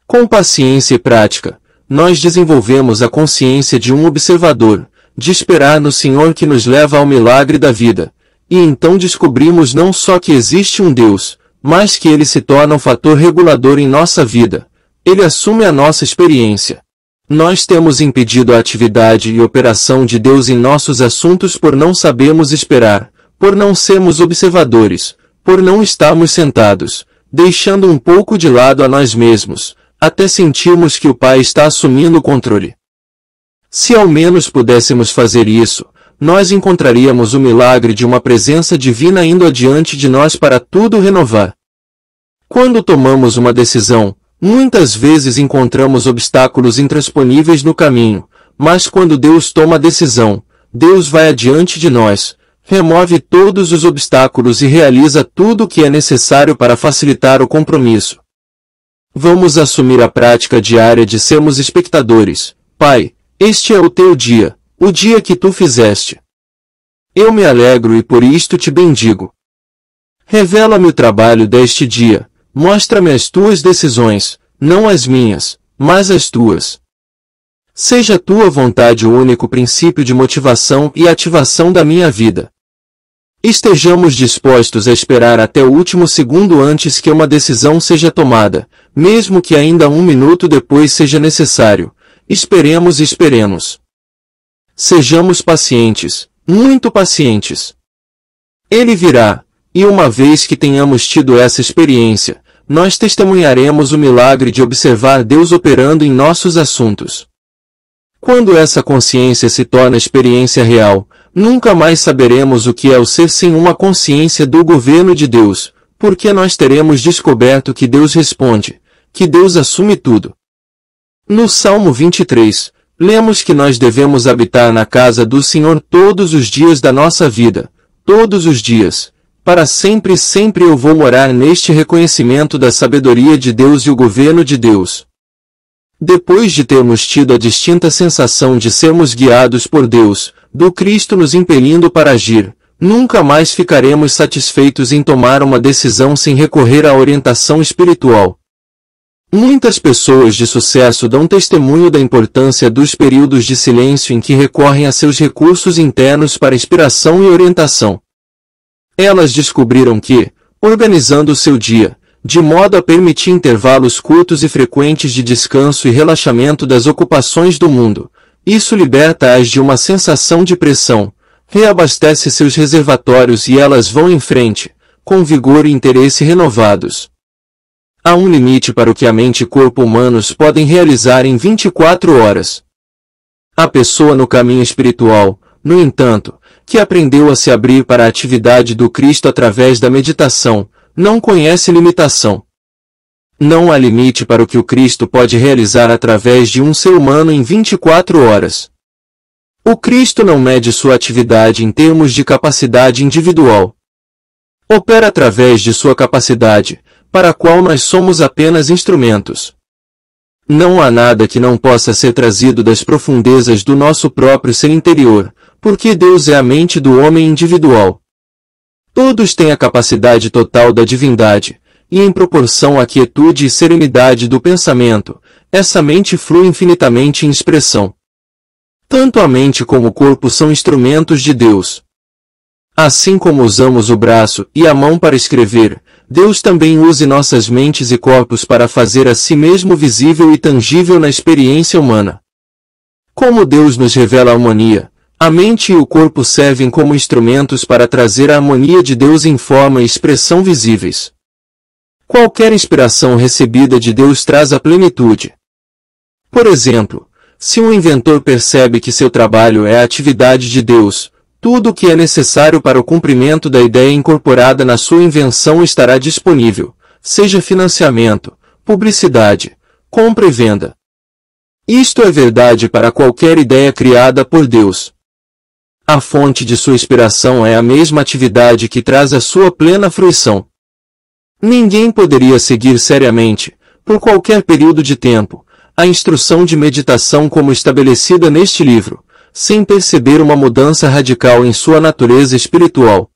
S2: Com paciência e prática, nós desenvolvemos a consciência de um observador, de esperar no Senhor que nos leva ao milagre da vida, e então descobrimos não só que existe um Deus, mas que Ele se torna um fator regulador em nossa vida. Ele assume a nossa experiência. Nós temos impedido a atividade e operação de Deus em nossos assuntos por não sabermos esperar, por não sermos observadores, por não estarmos sentados, deixando um pouco de lado a nós mesmos, até sentirmos que o Pai está assumindo o controle. Se ao menos pudéssemos fazer isso, nós encontraríamos o milagre de uma presença divina indo adiante de nós para tudo renovar. Quando tomamos uma decisão, Muitas vezes encontramos obstáculos intransponíveis no caminho, mas quando Deus toma a decisão, Deus vai adiante de nós, remove todos os obstáculos e realiza tudo o que é necessário para facilitar o compromisso. Vamos assumir a prática diária de sermos espectadores. Pai, este é o teu dia, o dia que tu fizeste. Eu me alegro e por isto te bendigo. Revela-me o trabalho deste dia, mostra-me as tuas decisões, não as minhas, mas as tuas. Seja a tua vontade o único princípio de motivação e ativação da minha vida. Estejamos dispostos a esperar até o último segundo antes que uma decisão seja tomada, mesmo que ainda 1 minuto depois seja necessário. Esperemos e esperemos. Sejamos pacientes, muito pacientes. Ele virá, e uma vez que tenhamos tido essa experiência, nós testemunharemos o milagre de observar Deus operando em nossos assuntos. Quando essa consciência se torna experiência real, nunca mais saberemos o que é o ser sem uma consciência do governo de Deus, porque nós teremos descoberto que Deus responde, que Deus assume tudo. No Salmo 23, lemos que nós devemos habitar na casa do Senhor todos os dias da nossa vida, todos os dias. Para sempre e sempre eu vou morar neste reconhecimento da sabedoria de Deus e o governo de Deus. Depois de termos tido a distinta sensação de sermos guiados por Deus, do Cristo nos impelindo para agir, nunca mais ficaremos satisfeitos em tomar uma decisão sem recorrer à orientação espiritual. Muitas pessoas de sucesso dão testemunho da importância dos períodos de silêncio em que recorrem a seus recursos internos para inspiração e orientação. Elas descobriram que, organizando o seu dia, de modo a permitir intervalos curtos e frequentes de descanso e relaxamento das ocupações do mundo, isso liberta-as de uma sensação de pressão, reabastece seus reservatórios e elas vão em frente, com vigor e interesse renovados. Há um limite para o que a mente e corpo humanos podem realizar em 24 horas. A pessoa no caminho espiritual, no entanto, que aprendeu a se abrir para a atividade do Cristo através da meditação, não conhece limitação. Não há limite para o que o Cristo pode realizar através de um ser humano em 24 horas. O Cristo não mede sua atividade em termos de capacidade individual. Opera através de sua capacidade, para a qual nós somos apenas instrumentos. Não há nada que não possa ser trazido das profundezas do nosso próprio ser interior, porque Deus é a mente do homem individual. Todos têm a capacidade total da divindade, e em proporção à quietude e serenidade do pensamento, essa mente flui infinitamente em expressão. Tanto a mente como o corpo são instrumentos de Deus. Assim como usamos o braço e a mão para escrever, Deus também use nossas mentes e corpos para fazer a si mesmo visível e tangível na experiência humana. Como Deus nos revela a harmonia, a mente e o corpo servem como instrumentos para trazer a harmonia de Deus em forma e expressão visíveis. Qualquer inspiração recebida de Deus traz a plenitude. Por exemplo, se um inventor percebe que seu trabalho é a atividade de Deus, tudo o que é necessário para o cumprimento da ideia incorporada na sua invenção estará disponível, seja financiamento, publicidade, compra e venda. Isto é verdade para qualquer ideia criada por Deus. A fonte de sua inspiração é a mesma atividade que traz a sua plena fruição. Ninguém poderia seguir seriamente, por qualquer período de tempo, a instrução de meditação como estabelecida neste livro, sem perceber uma mudança radical em sua natureza espiritual.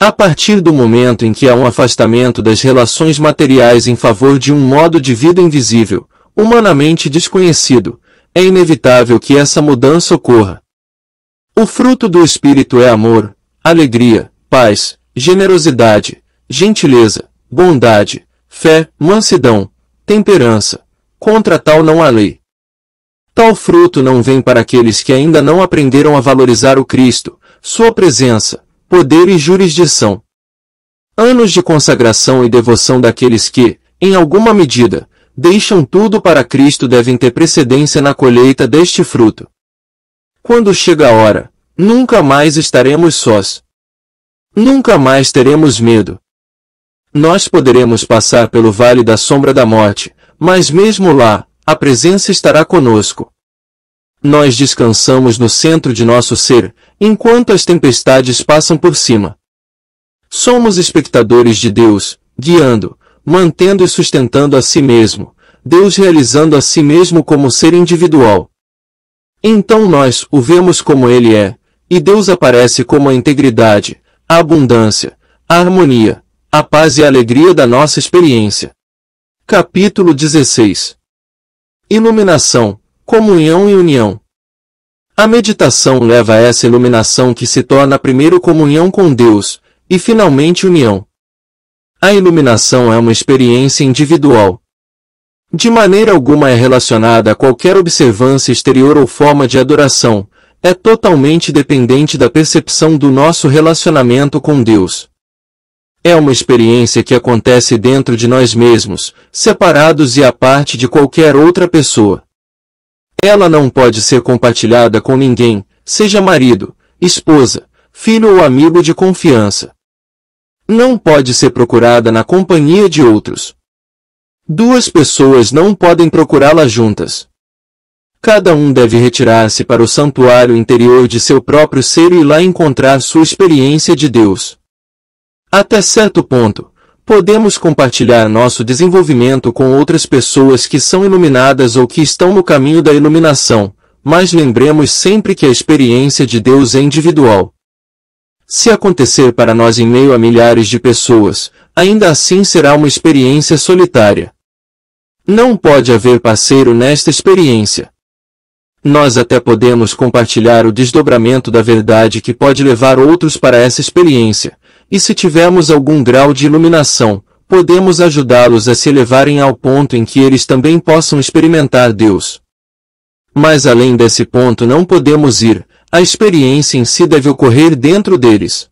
S2: A partir do momento em que há um afastamento das relações materiais em favor de um modo de vida invisível, humanamente desconhecido, é inevitável que essa mudança ocorra. O fruto do Espírito é amor, alegria, paz, generosidade, gentileza, bondade, fé, mansidão, temperança. Contra tal não há lei. Tal fruto não vem para aqueles que ainda não aprenderam a valorizar o Cristo, sua presença, poder e jurisdição. Anos de consagração e devoção daqueles que, em alguma medida, deixam tudo para Cristo devem ter precedência na colheita deste fruto. Quando chega a hora, nunca mais estaremos sós. Nunca mais teremos medo. Nós poderemos passar pelo vale da sombra da morte, mas mesmo lá, a presença estará conosco. Nós descansamos no centro de nosso ser, enquanto as tempestades passam por cima. Somos espectadores de Deus, guiando, mantendo e sustentando a si mesmo, Deus realizando a si mesmo como ser individual. Então nós o vemos como Ele é, e Deus aparece como a integridade, a abundância, a harmonia, a paz e a alegria da nossa experiência. Capítulo 16. Iluminação, comunhão e união. A meditação leva a essa iluminação que se torna primeiro comunhão com Deus, e finalmente união. A iluminação é uma experiência individual. De maneira alguma é relacionada a qualquer observância exterior ou forma de adoração, é totalmente dependente da percepção do nosso relacionamento com Deus. É uma experiência que acontece dentro de nós mesmos, separados e à parte de qualquer outra pessoa. Ela não pode ser compartilhada com ninguém, seja marido, esposa, filho ou amigo de confiança. Não pode ser procurada na companhia de outros. Duas pessoas não podem procurá-la juntas. Cada um deve retirar-se para o santuário interior de seu próprio ser e lá encontrar sua experiência de Deus. Até certo ponto, podemos compartilhar nosso desenvolvimento com outras pessoas que são iluminadas ou que estão no caminho da iluminação, mas lembremos sempre que a experiência de Deus é individual. Se acontecer para nós em meio a milhares de pessoas, ainda assim será uma experiência solitária. Não pode haver parceiro nesta experiência. Nós até podemos compartilhar o desdobramento da verdade que pode levar outros para essa experiência, e se tivermos algum grau de iluminação, podemos ajudá-los a se elevarem ao ponto em que eles também possam experimentar Deus. Mas além desse ponto não podemos ir, a experiência em si deve ocorrer dentro deles.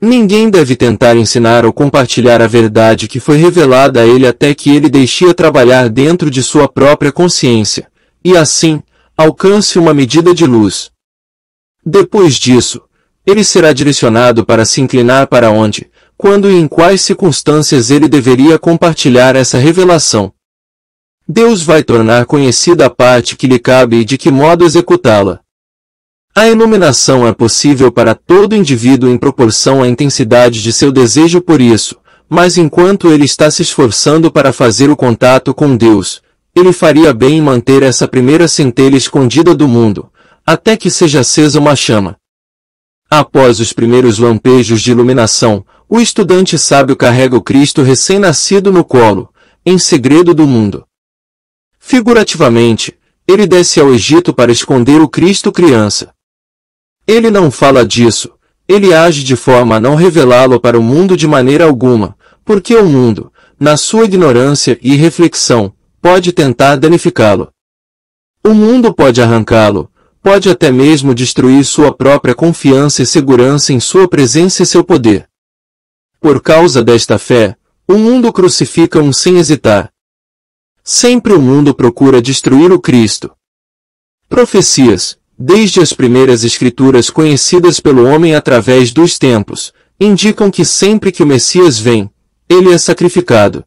S2: Ninguém deve tentar ensinar ou compartilhar a verdade que foi revelada a ele até que ele deixe trabalhar dentro de sua própria consciência, e assim, alcance uma medida de luz. Depois disso, ele será direcionado para se inclinar para onde, quando e em quais circunstâncias ele deveria compartilhar essa revelação. Deus vai tornar conhecida a parte que lhe cabe e de que modo executá-la. A iluminação é possível para todo indivíduo em proporção à intensidade de seu desejo por isso, mas enquanto ele está se esforçando para fazer o contato com Deus, ele faria bem em manter essa primeira centelha escondida do mundo, até que seja acesa uma chama. Após os primeiros lampejos de iluminação, o estudante sábio carrega o Cristo recém-nascido no colo, em segredo do mundo. Figurativamente, ele desce ao Egito para esconder o Cristo criança. Ele não fala disso, ele age de forma a não revelá-lo para o mundo de maneira alguma, porque o mundo, na sua ignorância e irreflexão, pode tentar danificá-lo. O mundo pode arrancá-lo, pode até mesmo destruir sua própria confiança e segurança em sua presença e seu poder. Por causa desta fé, o mundo crucifica sem hesitar. Sempre o mundo procura destruir o Cristo. Profecias, desde as primeiras escrituras conhecidas pelo homem através dos tempos, indicam que sempre que o Messias vem, ele é sacrificado.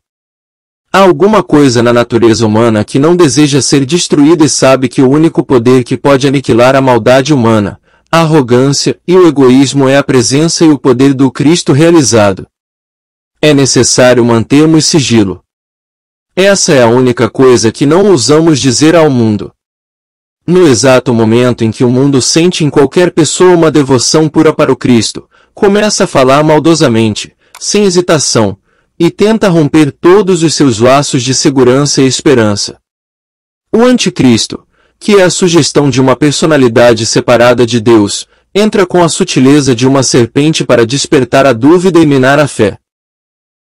S2: Há alguma coisa na natureza humana que não deseja ser destruída e sabe que o único poder que pode aniquilar a maldade humana, a arrogância e o egoísmo é a presença e o poder do Cristo realizado. É necessário mantermos sigilo. Essa é a única coisa que não ousamos dizer ao mundo. No exato momento em que o mundo sente em qualquer pessoa uma devoção pura para o Cristo, começa a falar maldosamente, sem hesitação, e tenta romper todos os seus laços de segurança e esperança. O anticristo, que é a sugestão de uma personalidade separada de Deus, entra com a sutileza de uma serpente para despertar a dúvida e minar a fé.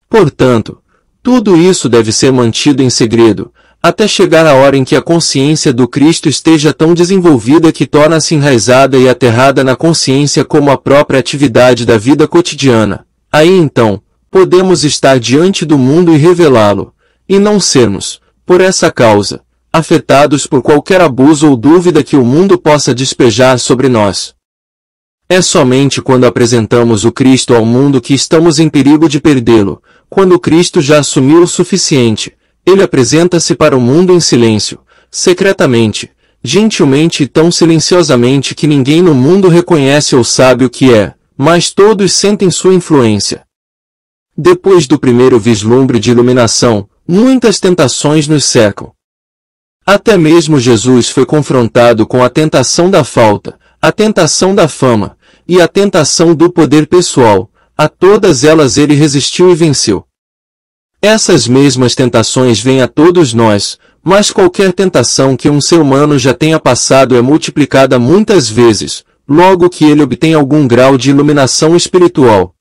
S2: Portanto, tudo isso deve ser mantido em segredo, até chegar a hora em que a consciência do Cristo esteja tão desenvolvida que torna-se enraizada e aterrada na consciência como a própria atividade da vida cotidiana. Aí então, podemos estar diante do mundo e revelá-lo, e não sermos, por essa causa, afetados por qualquer abuso ou dúvida que o mundo possa despejar sobre nós. É somente quando apresentamos o Cristo ao mundo que estamos em perigo de perdê-lo, quando o Cristo já assumiu o suficiente, Ele apresenta-se para o mundo em silêncio, secretamente, gentilmente e tão silenciosamente que ninguém no mundo reconhece ou sabe o que é, mas todos sentem sua influência. Depois do primeiro vislumbre de iluminação, muitas tentações nos cercam. Até mesmo Jesus foi confrontado com a tentação da falta, a tentação da fama, e a tentação do poder pessoal. A todas elas ele resistiu e venceu. Essas mesmas tentações vêm a todos nós, mas qualquer tentação que um ser humano já tenha passado é multiplicada muitas vezes, logo que ele obtém algum grau de iluminação espiritual.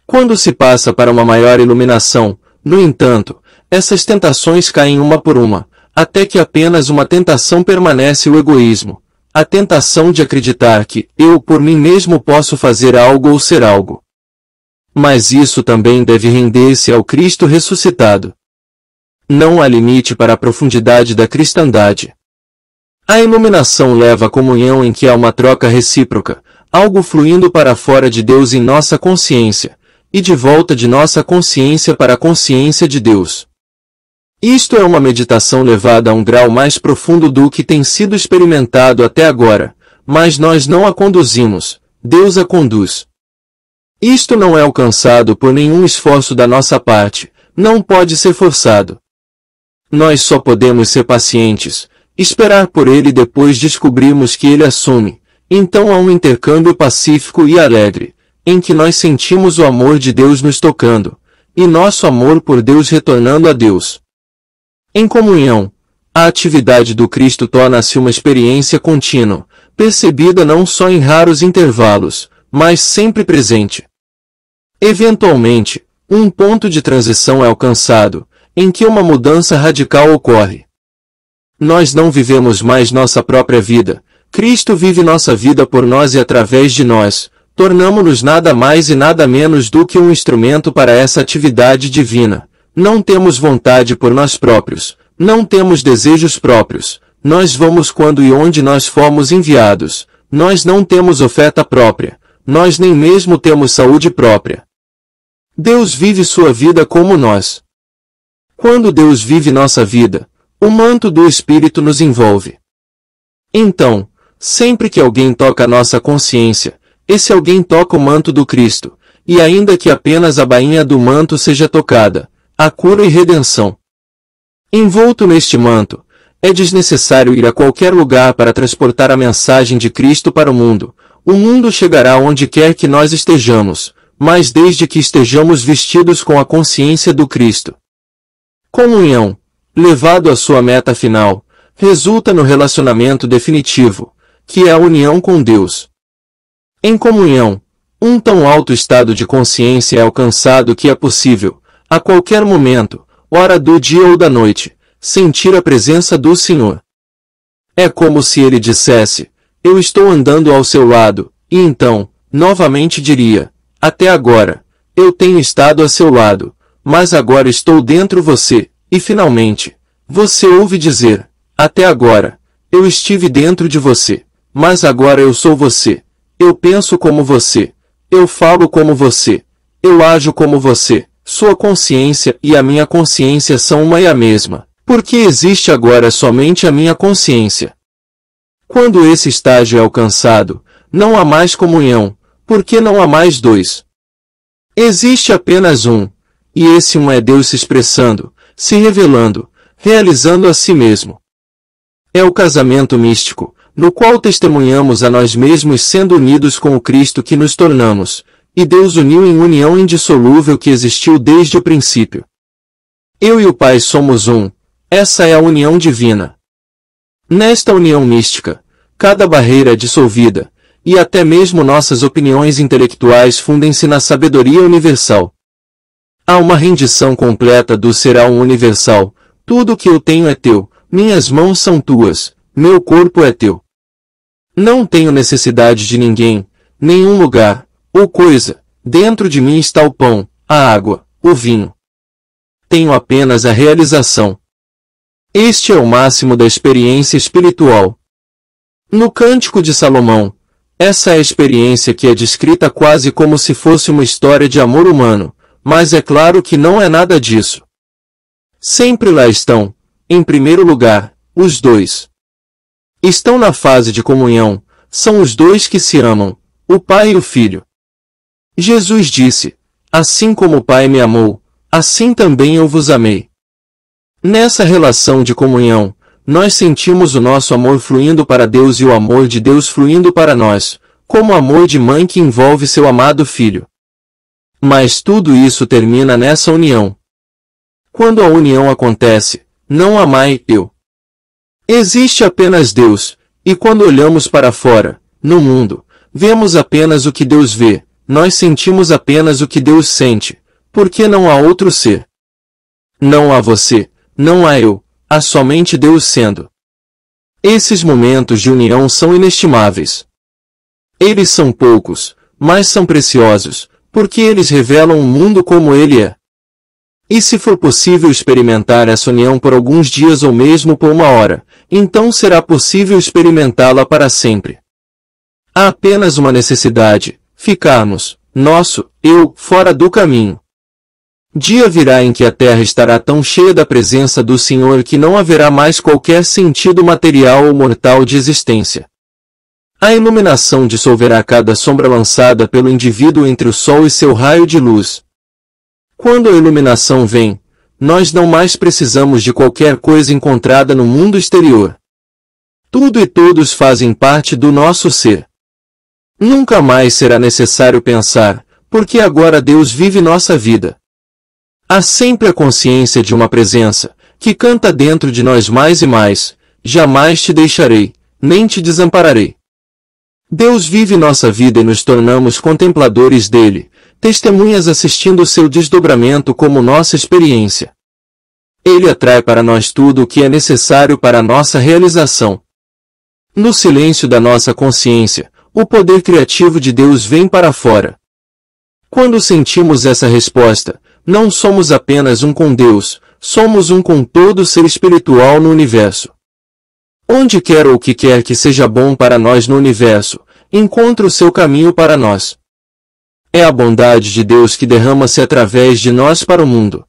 S2: Quando se passa para uma maior iluminação, no entanto, essas tentações caem uma por uma, até que apenas uma tentação permanece: o egoísmo, a tentação de acreditar que eu por mim mesmo posso fazer algo ou ser algo. Mas isso também deve render-se ao Cristo ressuscitado. Não há limite para a profundidade da cristandade. A iluminação leva à comunhão em que há uma troca recíproca, algo fluindo para fora de Deus em nossa consciência, e de volta de nossa consciência para a consciência de Deus. Isto é uma meditação levada a um grau mais profundo do que tem sido experimentado até agora, mas nós não a conduzimos, Deus a conduz. Isto não é alcançado por nenhum esforço da nossa parte, não pode ser forçado. Nós só podemos ser pacientes, esperar por ele e depois descobrirmos que ele assume. Então há um intercâmbio pacífico e alegre, em que nós sentimos o amor de Deus nos tocando, e nosso amor por Deus retornando a Deus. Em comunhão, a atividade do Cristo torna-se uma experiência contínua, percebida não só em raros intervalos, mas sempre presente. Eventualmente, um ponto de transição é alcançado, em que uma mudança radical ocorre. Nós não vivemos mais nossa própria vida, Cristo vive nossa vida por nós e através de nós, tornamo-nos nada mais e nada menos do que um instrumento para essa atividade divina. Não temos vontade por nós próprios, não temos desejos próprios, nós vamos quando e onde nós formos enviados, nós não temos oferta própria, nós nem mesmo temos saúde própria. Deus vive sua vida como nós. Quando Deus vive nossa vida, o manto do Espírito nos envolve. Então, sempre que alguém toca a nossa consciência, esse alguém toca o manto do Cristo, e ainda que apenas a bainha do manto seja tocada, há cura e redenção. Envolto neste manto, é desnecessário ir a qualquer lugar para transportar a mensagem de Cristo para o mundo. O mundo chegará onde quer que nós estejamos, mas desde que estejamos vestidos com a consciência do Cristo. Comunhão, levado à sua meta final, resulta no relacionamento definitivo, que é a união com Deus. Em comunhão, um tão alto estado de consciência é alcançado que é possível, a qualquer momento, hora do dia ou da noite, sentir a presença do Senhor. É como se ele dissesse: eu estou andando ao seu lado, e então, novamente diria: até agora, eu tenho estado a seu lado, mas agora estou dentro você, e finalmente, você ouve dizer: até agora, eu estive dentro de você, mas agora eu sou você, eu penso como você, eu falo como você, eu ajo como você, sua consciência e a minha consciência são uma e a mesma, porque existe agora somente a minha consciência. Quando esse estágio é alcançado, não há mais comunhão, porque não há mais dois. Existe apenas um, e esse um é Deus se expressando, se revelando, realizando a si mesmo. É o casamento místico, no qual testemunhamos a nós mesmos sendo unidos com o Cristo que nos tornamos, e Deus uniu em união indissolúvel que existiu desde o princípio. Eu e o Pai somos um, essa é a união divina. Nesta união mística, cada barreira é dissolvida, e até mesmo nossas opiniões intelectuais fundem-se na sabedoria universal. Há uma rendição completa do Será um universal: tudo o que eu tenho é teu, minhas mãos são tuas, meu corpo é teu. Não tenho necessidade de ninguém, nenhum lugar, ou coisa, dentro de mim está o pão, a água, o vinho. Tenho apenas a realização. Este é o máximo da experiência espiritual. No Cântico de Salomão, essa é a experiência que é descrita quase como se fosse uma história de amor humano, mas é claro que não é nada disso. Sempre lá estão, em primeiro lugar, os dois. Estão na fase de comunhão, são os dois que se amam, o Pai e o Filho. Jesus disse: assim como o Pai me amou, assim também eu vos amei. Nessa relação de comunhão, nós sentimos o nosso amor fluindo para Deus e o amor de Deus fluindo para nós, como o amor de mãe que envolve seu amado filho. Mas tudo isso termina nessa união. Quando a união acontece, não há mais eu. Existe apenas Deus, e quando olhamos para fora, no mundo, vemos apenas o que Deus vê, nós sentimos apenas o que Deus sente, porque não há outro ser. Não há você, não há eu, há somente Deus sendo. Esses momentos de união são inestimáveis. Eles são poucos, mas são preciosos, porque eles revelam o mundo como ele é. E se for possível experimentar essa união por alguns dias ou mesmo por uma hora, então será possível experimentá-la para sempre. Há apenas uma necessidade: ficarmos, nosso eu, fora do caminho. Dia virá em que a terra estará tão cheia da presença do Senhor que não haverá mais qualquer sentido material ou mortal de existência. A iluminação dissolverá cada sombra lançada pelo indivíduo entre o sol e seu raio de luz. Quando a iluminação vem, nós não mais precisamos de qualquer coisa encontrada no mundo exterior. Tudo e todos fazem parte do nosso ser. Nunca mais será necessário pensar, porque agora Deus vive nossa vida. Há sempre a consciência de uma presença, que canta dentro de nós mais e mais: jamais te deixarei, nem te desampararei. Deus vive nossa vida e nos tornamos contempladores dele, testemunhas assistindo o seu desdobramento como nossa experiência. Ele atrai para nós tudo o que é necessário para a nossa realização. No silêncio da nossa consciência, o poder criativo de Deus vem para fora. Quando sentimos essa resposta, não somos apenas um com Deus, somos um com todo ser espiritual no universo. Onde quer ou que quer que seja bom para nós no universo, encontra o seu caminho para nós. É a bondade de Deus que derrama-se através de nós para o mundo.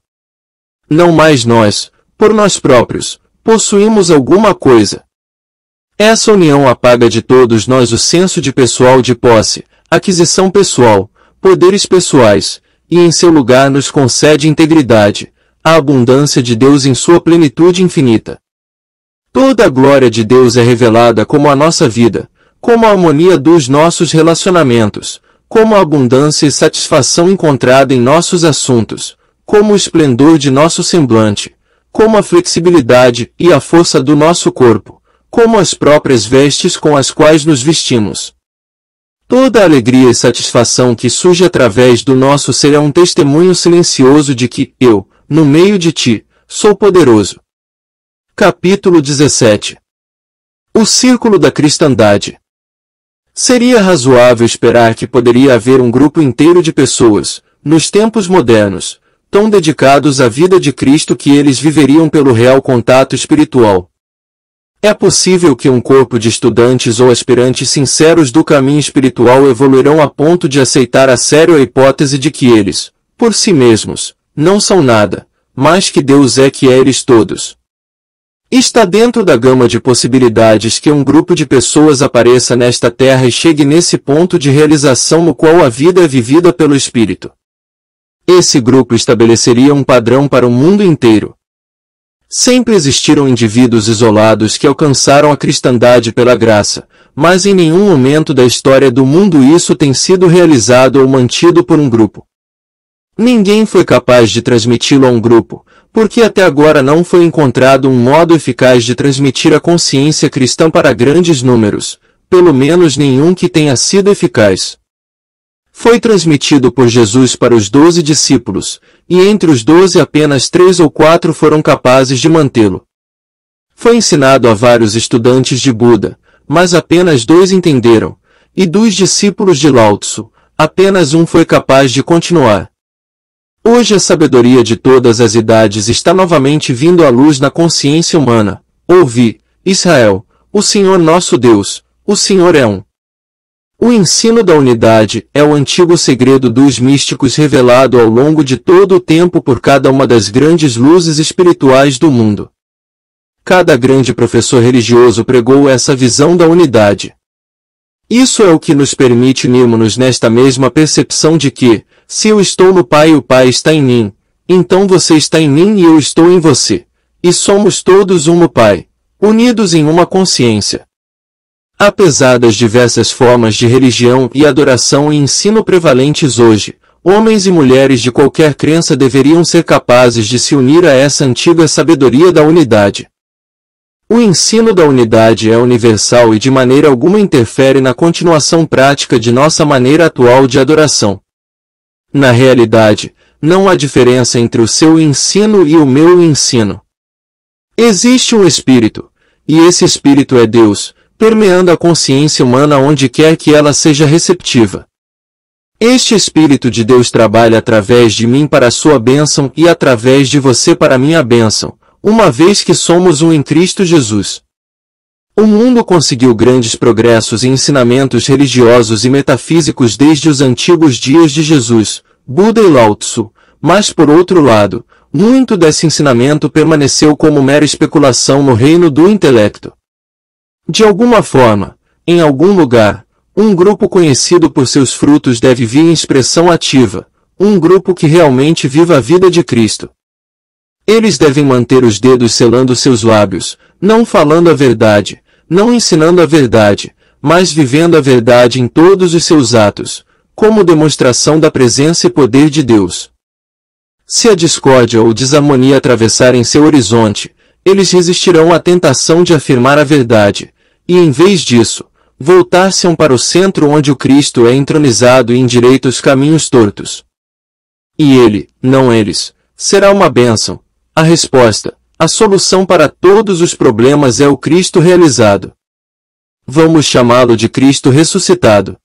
S2: Não mais nós, por nós próprios, possuímos alguma coisa. Essa união apaga de todos nós o senso de pessoal de posse, aquisição pessoal, poderes pessoais, e em seu lugar nos concede integridade, a abundância de Deus em sua plenitude infinita. Toda a glória de Deus é revelada como a nossa vida, como a harmonia dos nossos relacionamentos, como a abundância e satisfação encontrada em nossos assuntos, como o esplendor de nosso semblante, como a flexibilidade e a força do nosso corpo, como as próprias vestes com as quais nos vestimos. Toda a alegria e satisfação que surge através do nosso ser é um testemunho silencioso de que eu, no meio de ti, sou poderoso. Capítulo 17. O círculo da cristandade. Seria razoável esperar que poderia haver um grupo inteiro de pessoas, nos tempos modernos, tão dedicados à vida de Cristo que eles viveriam pelo real contato espiritual. É possível que um corpo de estudantes ou aspirantes sinceros do caminho espiritual evoluirão a ponto de aceitar a sério a hipótese de que eles, por si mesmos, não são nada, mas que Deus é que é eles todos. Está dentro da gama de possibilidades que um grupo de pessoas apareça nesta terra e chegue nesse ponto de realização no qual a vida é vivida pelo Espírito. Esse grupo estabeleceria um padrão para o mundo inteiro. Sempre existiram indivíduos isolados que alcançaram a cristandade pela graça, mas em nenhum momento da história do mundo isso tem sido realizado ou mantido por um grupo. Ninguém foi capaz de transmiti-lo a um grupo, porque até agora não foi encontrado um modo eficaz de transmitir a consciência cristã para grandes números, pelo menos nenhum que tenha sido eficaz. Foi transmitido por Jesus para os 12 discípulos, e entre os 12 apenas 3 ou 4 foram capazes de mantê-lo. Foi ensinado a vários estudantes de Buda, mas apenas 2 entenderam, e dos discípulos de Lao Tzu, apenas um foi capaz de continuar. Hoje a sabedoria de todas as idades está novamente vindo à luz na consciência humana. Ouvi, Israel, o Senhor nosso Deus, o Senhor é um. O ensino da unidade é o antigo segredo dos místicos revelado ao longo de todo o tempo por cada uma das grandes luzes espirituais do mundo. Cada grande professor religioso pregou essa visão da unidade. Isso é o que nos permite unirmos-nos nesta mesma percepção de que, se eu estou no Pai e o Pai está em mim, então você está em mim e eu estou em você, e somos todos um no Pai, unidos em uma consciência. Apesar das diversas formas de religião e adoração e ensino prevalentes hoje, homens e mulheres de qualquer crença deveriam ser capazes de se unir a essa antiga sabedoria da unidade. O ensino da unidade é universal e de maneira alguma interfere na continuação prática de nossa maneira atual de adoração. Na realidade, não há diferença entre o seu ensino e o meu ensino. Existe um Espírito, e esse Espírito é Deus, permeando a consciência humana onde quer que ela seja receptiva. Este Espírito de Deus trabalha através de mim para a sua bênção e através de você para a minha bênção, uma vez que somos um em Cristo Jesus. O mundo conseguiu grandes progressos em ensinamentos religiosos e metafísicos desde os antigos dias de Jesus, Buda e Lao Tzu, mas por outro lado, muito desse ensinamento permaneceu como mera especulação no reino do intelecto. De alguma forma, em algum lugar, um grupo conhecido por seus frutos deve vir em expressão ativa, um grupo que realmente viva a vida de Cristo. Eles devem manter os dedos selando seus lábios, não falando a verdade, não ensinando a verdade, mas vivendo a verdade em todos os seus atos, como demonstração da presença e poder de Deus. Se a discórdia ou desarmonia atravessarem seu horizonte, eles resistirão à tentação de afirmar a verdade, e em vez disso, voltar-se-ão para o centro onde o Cristo é entronizado e endireita os caminhos tortos. E ele, não eles, será uma bênção. A resposta, a solução para todos os problemas é o Cristo realizado. Vamos chamá-lo de Cristo ressuscitado.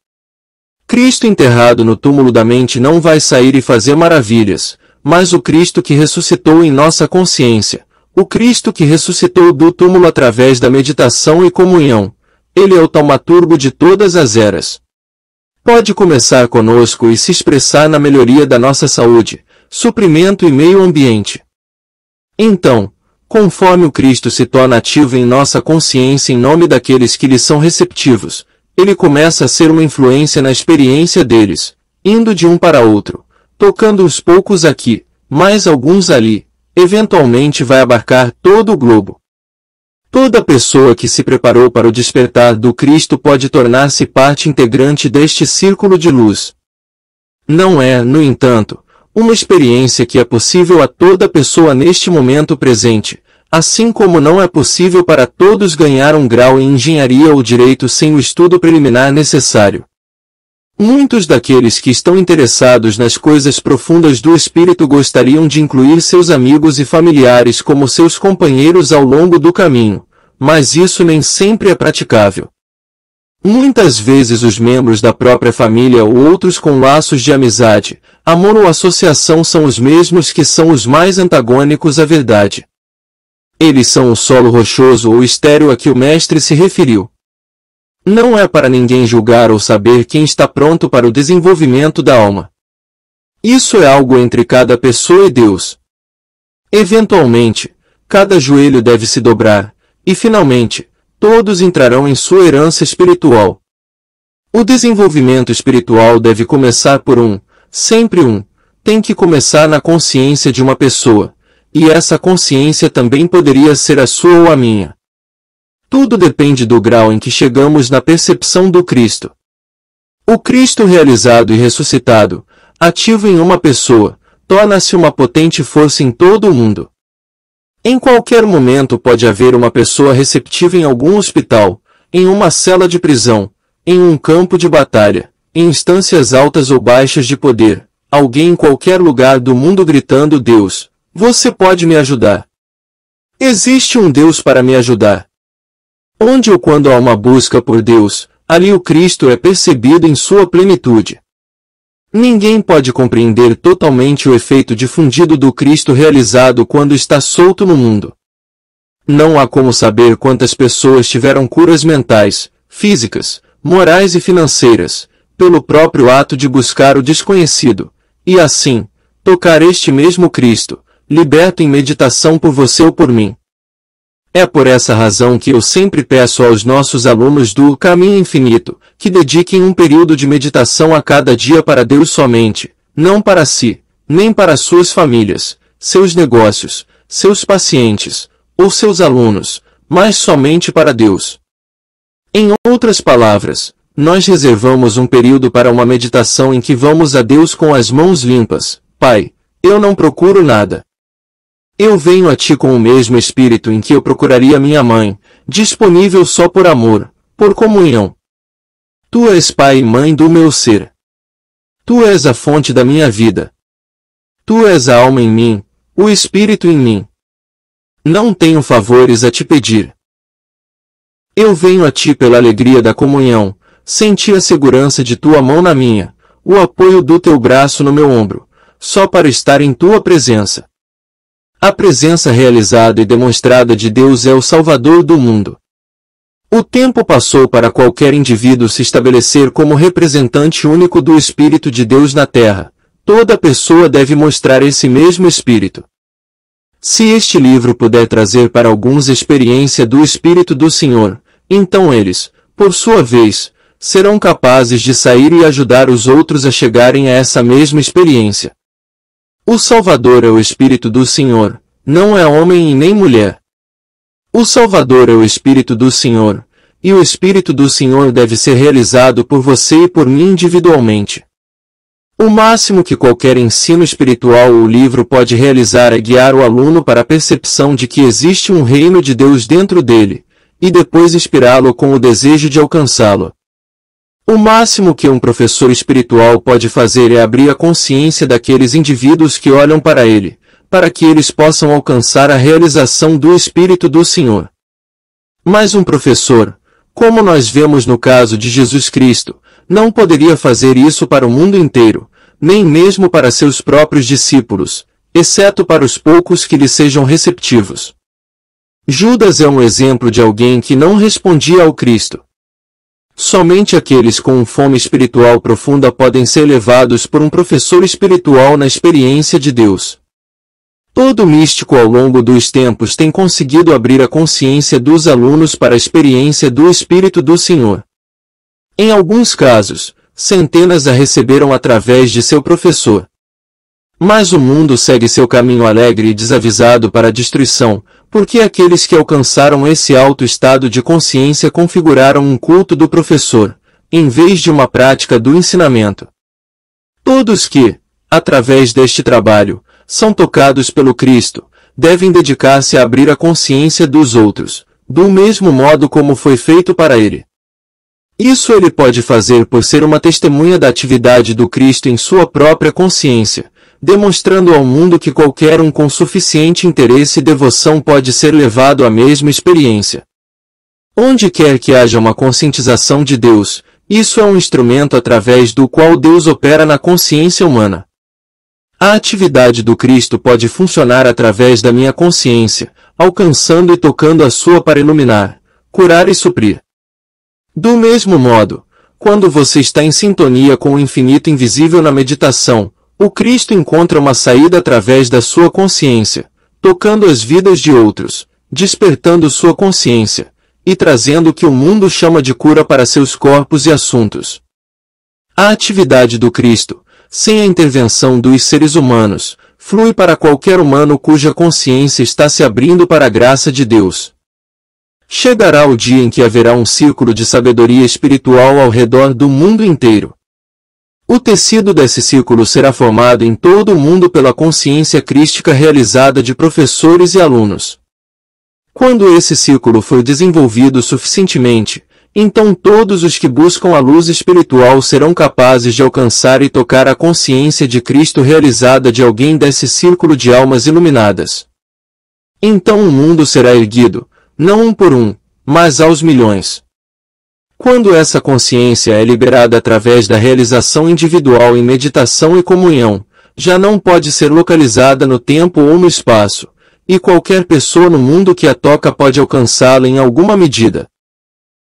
S2: Cristo enterrado no túmulo da mente não vai sair e fazer maravilhas, mas o Cristo que ressuscitou em nossa consciência, o Cristo que ressuscitou do túmulo através da meditação e comunhão, ele é o taumaturgo de todas as eras. Pode começar conosco e se expressar na melhoria da nossa saúde, suprimento e meio ambiente. Então, conforme o Cristo se torna ativo em nossa consciência em nome daqueles que lhe são receptivos, ele começa a ser uma influência na experiência deles, indo de um para outro, tocando uns poucos aqui, mais alguns ali, eventualmente vai abarcar todo o globo. Toda pessoa que se preparou para o despertar do Cristo pode tornar-se parte integrante deste círculo de luz. Não é, no entanto, uma experiência que é possível a toda pessoa neste momento presente, assim como não é possível para todos ganhar um grau em engenharia ou direito sem o estudo preliminar necessário. Muitos daqueles que estão interessados nas coisas profundas do espírito gostariam de incluir seus amigos e familiares como seus companheiros ao longo do caminho, mas isso nem sempre é praticável. Muitas vezes os membros da própria família ou outros com laços de amizade, amor ou associação são os mesmos que são os mais antagônicos à verdade. Eles são o solo rochoso ou estéril a que o mestre se referiu. Não é para ninguém julgar ou saber quem está pronto para o desenvolvimento da alma. Isso é algo entre cada pessoa e Deus. Eventualmente, cada joelho deve se dobrar, e finalmente, todos entrarão em sua herança espiritual. O desenvolvimento espiritual deve começar por sempre tem que começar na consciência de uma pessoa, e essa consciência também poderia ser a sua ou a minha. Tudo depende do grau em que chegamos na percepção do Cristo. O Cristo realizado e ressuscitado, ativo em uma pessoa, torna-se uma potente força em todo o mundo. Em qualquer momento pode haver uma pessoa receptiva em algum hospital, em uma cela de prisão, em um campo de batalha, em instâncias altas ou baixas de poder, alguém em qualquer lugar do mundo gritando: Deus, você pode me ajudar. Existe um Deus para me ajudar. Onde ou quando há uma busca por Deus, ali o Cristo é percebido em sua plenitude. Ninguém pode compreender totalmente o efeito difundido do Cristo realizado quando está solto no mundo. Não há como saber quantas pessoas tiveram curas mentais, físicas, morais e financeiras, pelo próprio ato de buscar o desconhecido, e assim, tocar este mesmo Cristo, liberto em meditação por você ou por mim. É por essa razão que eu sempre peço aos nossos alunos do Caminho Infinito, que dediquem um período de meditação a cada dia para Deus somente, não para si, nem para suas famílias, seus negócios, seus pacientes, ou seus alunos, mas somente para Deus. Em outras palavras, nós reservamos um período para uma meditação em que vamos a Deus com as mãos limpas. Pai, eu não procuro nada. Eu venho a Ti com o mesmo espírito em que eu procuraria minha mãe, disponível só por amor, por comunhão. Tu és Pai e Mãe do meu ser. Tu és a fonte da minha vida. Tu és a alma em mim, o espírito em mim. Não tenho favores a Te pedir. Eu venho a Ti pela alegria da comunhão, senti a segurança de Tua mão na minha, o apoio do Teu braço no meu ombro, só para estar em Tua presença. A presença realizada e demonstrada de Deus é o Salvador do mundo. O tempo passou para qualquer indivíduo se estabelecer como representante único do Espírito de Deus na Terra. Toda pessoa deve mostrar esse mesmo Espírito. Se este livro puder trazer para alguns a experiência do Espírito do Senhor, então eles, por sua vez, serão capazes de sair e ajudar os outros a chegarem a essa mesma experiência. O Salvador é o Espírito do Senhor, não é homem e nem mulher. O Salvador é o Espírito do Senhor, e o Espírito do Senhor deve ser realizado por você e por mim individualmente. O máximo que qualquer ensino espiritual ou livro pode realizar é guiar o aluno para a percepção de que existe um reino de Deus dentro dele, e depois inspirá-lo com o desejo de alcançá-lo. O máximo que um professor espiritual pode fazer é abrir a consciência daqueles indivíduos que olham para ele, para que eles possam alcançar a realização do Espírito do Senhor. Mas um professor, como nós vemos no caso de Jesus Cristo, não poderia fazer isso para o mundo inteiro, nem mesmo para seus próprios discípulos, exceto para os poucos que lhe sejam receptivos. Judas é um exemplo de alguém que não respondia ao Cristo. Somente aqueles com fome espiritual profunda podem ser levados por um professor espiritual na experiência de Deus. Todo místico ao longo dos tempos tem conseguido abrir a consciência dos alunos para a experiência do Espírito do Senhor. Em alguns casos, centenas a receberam através de seu professor. Mas o mundo segue seu caminho alegre e desavisado para a destruição, porque aqueles que alcançaram esse alto estado de consciência configuraram um culto do professor, em vez de uma prática do ensinamento. Todos que, através deste trabalho, são tocados pelo Cristo, devem dedicar-se a abrir a consciência dos outros, do mesmo modo como foi feito para ele. Isso ele pode fazer por ser uma testemunha da atividade do Cristo em sua própria consciência, demonstrando ao mundo que qualquer um com suficiente interesse e devoção pode ser levado à mesma experiência. Onde quer que haja uma conscientização de Deus, isso é um instrumento através do qual Deus opera na consciência humana. A atividade do Cristo pode funcionar através da minha consciência, alcançando e tocando a sua para iluminar, curar e suprir. Do mesmo modo, quando você está em sintonia com o infinito invisível na meditação, o Cristo encontra uma saída através da sua consciência, tocando as vidas de outros, despertando sua consciência, e trazendo o que o mundo chama de cura para seus corpos e assuntos. A atividade do Cristo, sem a intervenção dos seres humanos, flui para qualquer humano cuja consciência está se abrindo para a graça de Deus. Chegará o dia em que haverá um círculo de sabedoria espiritual ao redor do mundo inteiro. O tecido desse círculo será formado em todo o mundo pela consciência crística realizada de professores e alunos. Quando esse círculo for desenvolvido suficientemente, então todos os que buscam a luz espiritual serão capazes de alcançar e tocar a consciência de Cristo realizada de alguém desse círculo de almas iluminadas. Então o mundo será erguido, não um por um, mas aos milhões. Quando essa consciência é liberada através da realização individual em meditação e comunhão, já não pode ser localizada no tempo ou no espaço, e qualquer pessoa no mundo que a toca pode alcançá-la em alguma medida.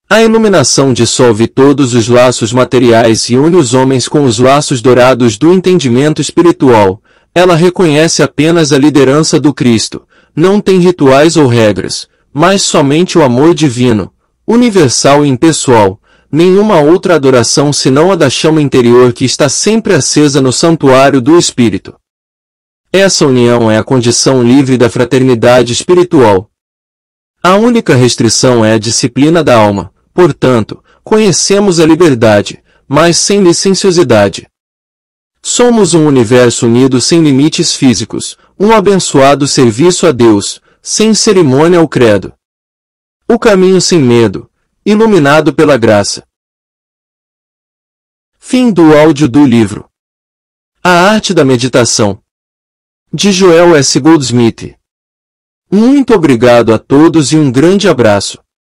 S2: A iluminação dissolve todos os laços materiais e une os homens com os laços dourados do entendimento espiritual. Ela reconhece apenas a liderança do Cristo, não tem rituais ou regras, mas somente o amor divino, universal e impessoal, nenhuma outra adoração senão a da chama interior que está sempre acesa no santuário do Espírito. Essa união é a condição livre da fraternidade espiritual. A única restrição é a disciplina da alma, portanto, conhecemos a liberdade, mas sem licenciosidade. Somos um universo unido sem limites físicos, um abençoado serviço a Deus, sem cerimônia ou credo. O caminho sem medo, iluminado pela graça. Fim do áudio do livro A Arte da Meditação, de Joel S. Goldsmith. Muito obrigado a todos e um grande abraço.